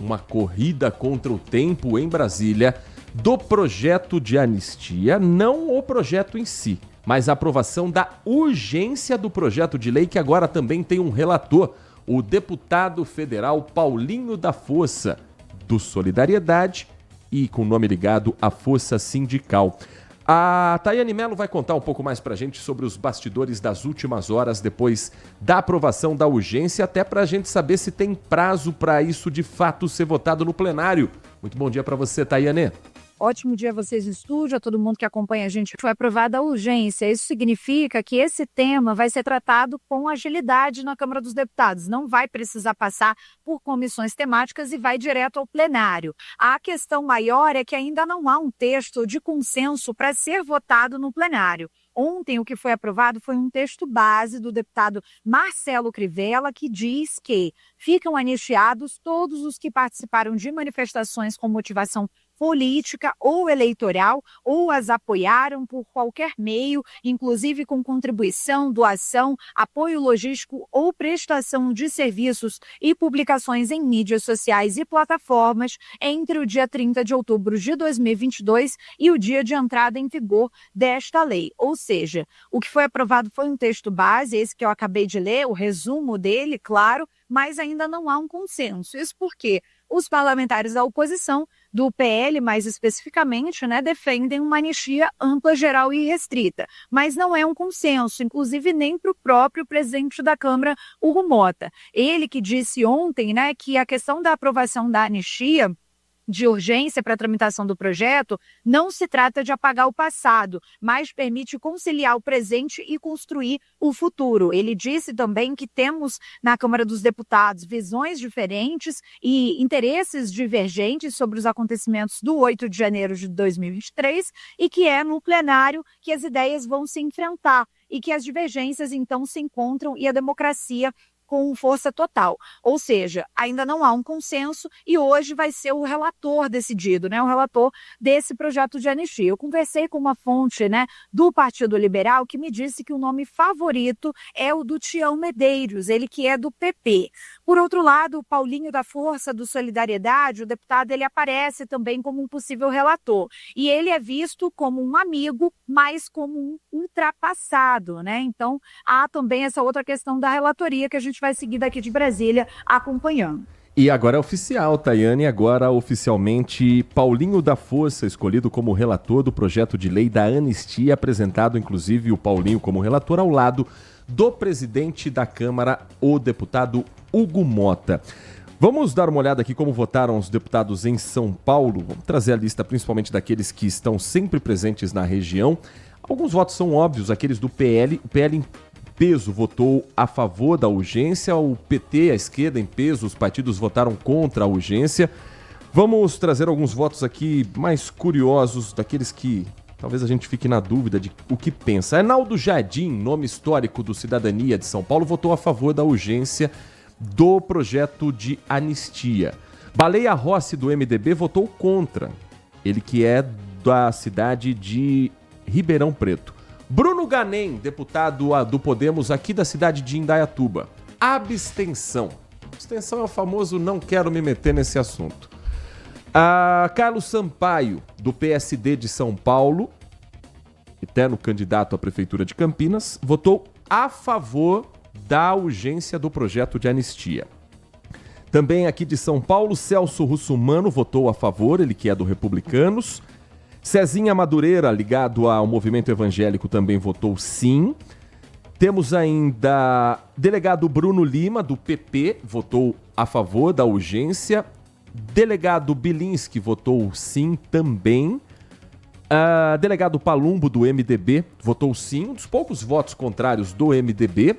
uma corrida contra o tempo em Brasília do projeto de anistia, não o projeto em si, mas a aprovação da urgência do projeto de lei que agora também tem um relator, o deputado federal Paulinho da Força, do Solidariedade e com o nome ligado à Força Sindical. A Tayane Mello vai contar um pouco mais pra gente sobre os bastidores das últimas horas depois da aprovação da urgência, até pra gente saber se tem prazo para isso de fato ser votado no plenário. Muito bom dia para você, Tayane. Ótimo dia a vocês no estúdio, a todo mundo que acompanha a gente. Foi aprovada a urgência. Isso significa que esse tema vai ser tratado com agilidade na Câmara dos Deputados. Não vai precisar passar por comissões temáticas e vai direto ao plenário. A questão maior é que ainda não há um texto de consenso para ser votado no plenário. Ontem, o que foi aprovado foi um texto base do deputado Marcelo Crivella, que diz que ficam anistiados todos os que participaram de manifestações com motivação política ou eleitoral ou as apoiaram por qualquer meio, inclusive com contribuição, doação, apoio logístico ou prestação de serviços e publicações em mídias sociais e plataformas entre o dia 30 de outubro de 2022 e o dia de entrada em vigor desta lei. Ou seja, o que foi aprovado foi um texto base, esse que eu acabei de ler, o resumo dele, claro, mas ainda não há um consenso. Isso porque os parlamentares da oposição, do PL mais especificamente, né, defendem uma anistia ampla, geral e restrita. Mas não é um consenso, inclusive nem para o próprio presidente da Câmara, Hugo Mota. Ele que disse ontem, né, que a questão da aprovação da anistia de urgência para a tramitação do projeto não se trata de apagar o passado, mas permite conciliar o presente e construir o futuro. Ele disse também que temos na Câmara dos Deputados visões diferentes e interesses divergentes sobre os acontecimentos do 8 de janeiro de 2023 e que é no plenário que as ideias vão se enfrentar e que as divergências então se encontram e a democracia com força total. Ou seja, ainda não há um consenso e hoje vai ser o relator decidido, né? O relator desse projeto de anistia. Eu conversei com uma fonte, né, do Partido Liberal que me disse que o nome favorito é o do Tião Medeiros, ele que é do PP. Por outro lado, o Paulinho da Força do Solidariedade, o deputado, ele aparece também como um possível relator. E ele é visto como um amigo, mas como um ultrapassado, né? Então, há também essa outra questão da relatoria que a gente vai seguir daqui de Brasília acompanhando. E agora é oficial, Tayane, agora oficialmente Paulinho da Força, escolhido como relator do projeto de lei da anistia, apresentado inclusive o Paulinho como relator ao lado do presidente da Câmara, o deputado Hugo Mota. Vamos dar uma olhada aqui como votaram os deputados em São Paulo. Vamos trazer a lista principalmente daqueles que estão sempre presentes na região. Alguns votos são óbvios, aqueles do PL. O PL em peso votou a favor da urgência, o PT, a esquerda em peso, os partidos votaram contra a urgência. Vamos trazer alguns votos aqui mais curiosos, daqueles que talvez a gente fique na dúvida de o que pensa. Arnaldo Jardim, nome histórico do Cidadania de São Paulo, votou a favor da urgência do projeto de anistia. Baleia Rossi, do MDB, votou contra, ele que é da cidade de Ribeirão Preto. Bruno Ganem, deputado do Podemos aqui da cidade de Indaiatuba. Abstenção. Abstenção é o famoso não quero me meter nesse assunto. Carlos Sampaio, do PSD de São Paulo, eterno candidato à Prefeitura de Campinas, votou a favor da urgência do projeto de anistia. Também aqui de São Paulo, Celso Russumano votou a favor, ele que é do Republicanos. Cezinha Madureira, ligado ao movimento evangélico, também votou sim. Temos ainda delegado Bruno Lima, do PP, votou a favor da urgência. Delegado Bilinski votou sim também. Delegado Palumbo, do MDB, votou sim, um dos poucos votos contrários do MDB.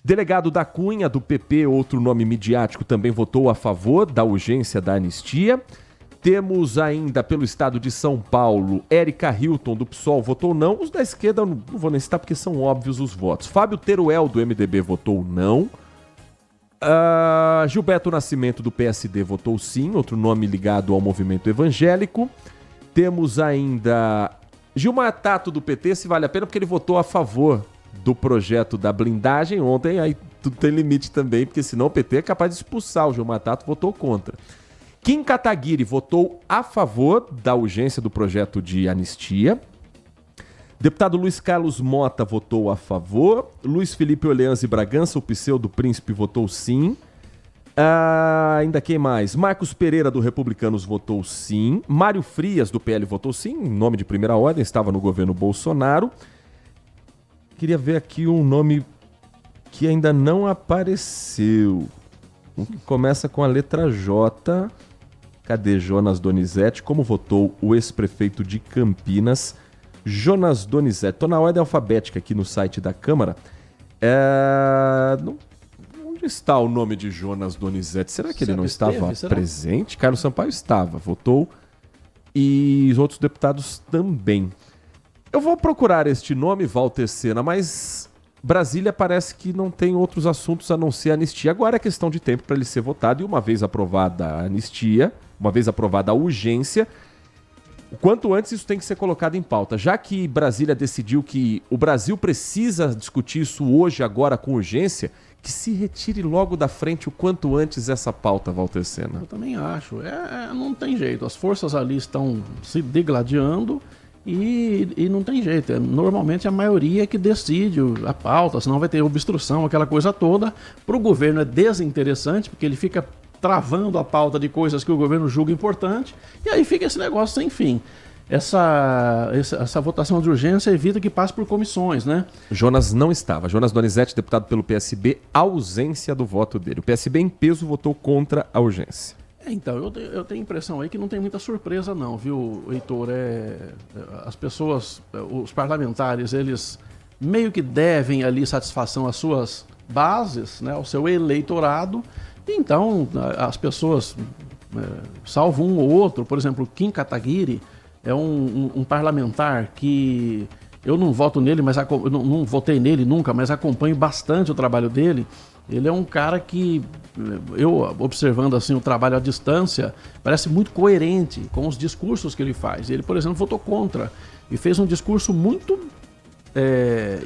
Delegado da Cunha, do PP, outro nome midiático, também votou a favor da urgência da anistia. Temos ainda, pelo estado de São Paulo, Érica Hilton, do PSOL, votou não. Os da esquerda eu não vou nem citar porque são óbvios os votos. Fábio Teruel, do MDB, votou não. Gilberto Nascimento, do PSD, votou sim, outro nome ligado ao movimento evangélico. Temos ainda Gilmar Tato, do PT, se vale a pena, porque ele votou a favor do projeto da blindagem ontem. Aí tudo tem limite também, porque senão o PT é capaz de expulsar o Gilmar Tato, votou contra. Kim Kataguiri votou a favor da urgência do projeto de anistia. Deputado Luiz Carlos Mota votou a favor. Luiz Felipe Orleans Bragança, o pseudo príncipe, votou sim. Ainda quem mais? Marcos Pereira, do Republicanos, votou sim. Mário Frias, do PL, votou sim, em nome de primeira ordem, estava no governo Bolsonaro. Queria ver aqui um nome que ainda não apareceu. Um que começa com a letra J. Cadê Jonas Donizete? Como votou o ex-prefeito de Campinas, Jonas Donizete? Estou na ordem alfabética aqui no site da Câmara. Onde está o nome de Jonas Donizete? Será que ele não estava presente? Carlos Sampaio estava, votou. E os outros deputados também. Eu vou procurar este nome, Walter Sena, mas Brasília parece que não tem outros assuntos a não ser a anistia. Agora é questão de tempo para ele ser votado e uma vez aprovada a anistia, uma vez aprovada a urgência, o quanto antes isso tem que ser colocado em pauta. Já que Brasília decidiu que o Brasil precisa discutir isso hoje, agora, com urgência, que se retire logo da frente o quanto antes essa pauta, Walter Sena. Eu também acho. Não tem jeito. As forças ali estão se degladiando e não tem jeito. Normalmente a maioria que decide a pauta, senão vai ter obstrução, aquela coisa toda. Para o governo é desinteressante, porque ele fica travando a pauta de coisas que o governo julga importante, e aí fica esse negócio sem fim. Essa votação de urgência evita que passe por comissões, né? Jonas não estava. Jonas Donizete, deputado pelo PSB, ausência do voto dele. O PSB em peso votou contra a urgência. Então, eu tenho a impressão aí que não tem muita surpresa não, viu, Heitor? As pessoas, os parlamentares, eles meio que devem ali satisfação às suas bases, né, ao seu eleitorado. Então, as pessoas, salvo um ou outro, por exemplo, Kim Kataguiri, é um parlamentar que eu não voto nele, mas não votei nele nunca, mas acompanho bastante o trabalho dele. Ele é um cara que, eu observando assim o trabalho à distância, parece muito coerente com os discursos que ele faz. Ele, por exemplo, votou contra e fez um discurso muito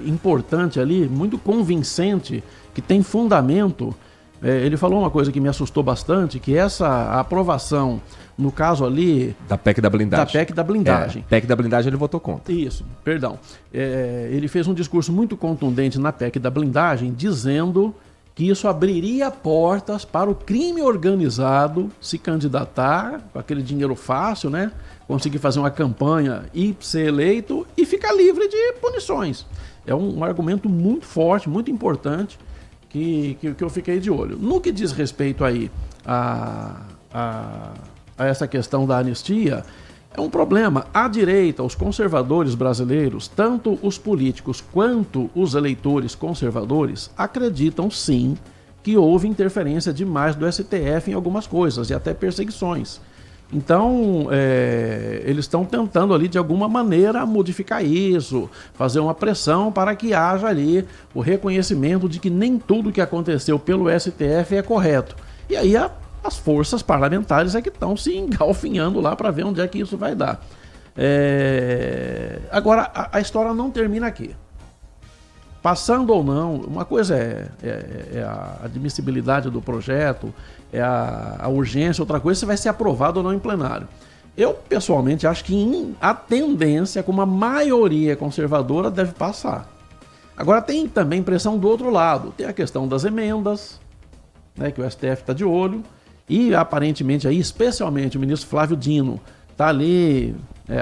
importante ali, muito convincente, que tem fundamento. Ele falou uma coisa que me assustou bastante, que essa aprovação, no caso ali... Da PEC da blindagem. Da PEC da blindagem. PEC da blindagem ele votou contra. Isso, perdão. Ele fez um discurso muito contundente na PEC da blindagem, dizendo que isso abriria portas para o crime organizado se candidatar com aquele dinheiro fácil, né? Conseguir fazer uma campanha e ser eleito e ficar livre de punições. É um argumento muito forte, muito importante, que eu fiquei de olho. No que diz respeito aí a essa questão da anistia, é um problema. A direita, os conservadores brasileiros, tanto os políticos quanto os eleitores conservadores, acreditam sim que houve interferência demais do STF em algumas coisas e até perseguições. Então, eles estão tentando ali de alguma maneira modificar isso, fazer uma pressão para que haja ali o reconhecimento de que nem tudo que aconteceu pelo STF é correto. E aí as forças parlamentares é que estão se engalfinhando lá para ver onde é que isso vai dar. Agora, a história não termina aqui. Passando ou não, uma coisa é a admissibilidade do projeto, é a urgência, outra coisa é se vai ser aprovado ou não em plenário. Eu, pessoalmente, acho que a tendência, com uma maioria conservadora, deve passar. Agora, tem também pressão do outro lado. Tem a questão das emendas, né, que o STF está de olho, e aparentemente, aí, especialmente o ministro Flávio Dino, está ali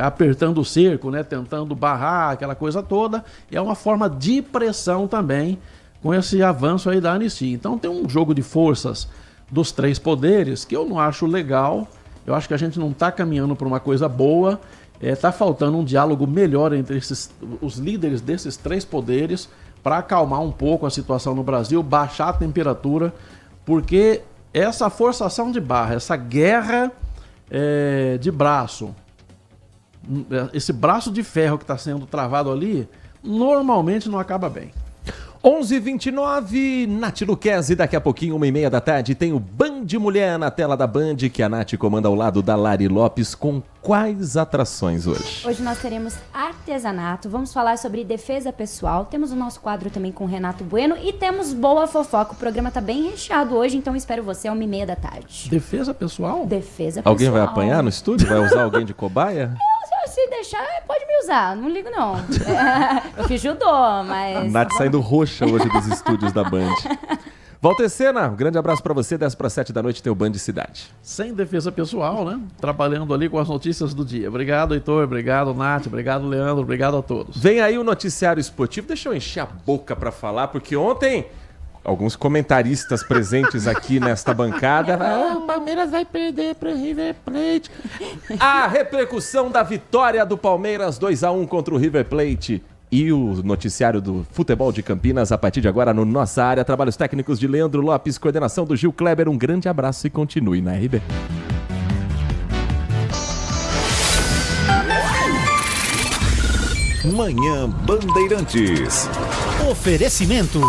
apertando o cerco, né, tentando barrar aquela coisa toda, e é uma forma de pressão também com esse avanço aí da anistia. Então tem um jogo de forças dos três poderes que eu não acho legal. Eu acho que a gente não está caminhando para uma coisa boa. Está faltando um diálogo melhor entre os líderes desses três poderes para acalmar um pouco a situação no Brasil, baixar a temperatura, porque essa forçação de barra, essa guerra de braço, esse braço de ferro que está sendo travado ali, normalmente não acaba bem. 11h29, Nath Luquezzi, daqui a pouquinho, 1h30 da tarde, tem o Band Mulher na tela da Band, que a Nath comanda ao lado da Lari Lopes, com quais atrações hoje? Hoje nós teremos artesanato, vamos falar sobre defesa pessoal, temos o nosso quadro também com o Renato Bueno e temos Boa Fofoca. O programa tá bem recheado hoje, então espero você 1h30 da tarde. Defesa pessoal? Defesa pessoal. Alguém vai apanhar no estúdio? Vai usar alguém de cobaia? Se deixar, pode me usar, não ligo não. Eu fiz judô, mas... Nath saindo roxa hoje dos estúdios da Band. Walter Sena, um grande abraço pra você, 10 para 7 da noite tem o Band Cidade. Sem defesa pessoal, né? Trabalhando ali com as notícias do dia. Obrigado, Heitor, obrigado, Nath, obrigado, Leandro, obrigado a todos. Vem aí o noticiário esportivo, deixa eu encher a boca pra falar, porque ontem... Alguns comentaristas presentes aqui nesta bancada. O Palmeiras vai perder para o River Plate. A repercussão da vitória do Palmeiras 2-1 contra o River Plate. E o noticiário do futebol de Campinas a partir de agora no Nossa Área. Trabalhos técnicos de Leandro Lopes, coordenação do Gil Kleber. Um grande abraço e continue na RB. Manhã Bandeirantes. Oferecimento.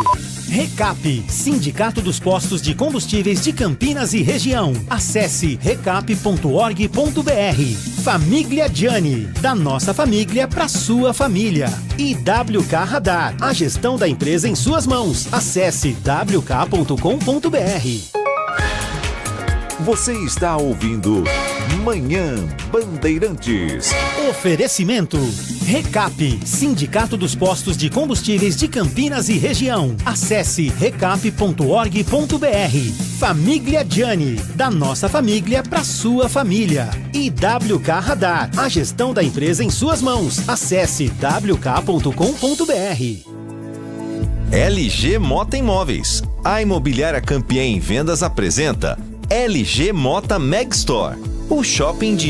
Recap, Sindicato dos Postos de Combustíveis de Campinas e Região. Acesse recap.org.br. Família Gianni, da nossa família para sua família. E WK Radar, a gestão da empresa em suas mãos. Acesse wk.com.br. Você está ouvindo Manhã Bandeirantes. Oferecimento. Recap, Sindicato dos Postos de Combustíveis de Campinas e Região. Acesse recap.org.br. Família Gianni, da nossa família para sua família. E WK Radar, a gestão da empresa em suas mãos. Acesse wk.com.br. LG Mota Imóveis. A imobiliária campeã em vendas apresenta LG Mota Megstore, o shopping de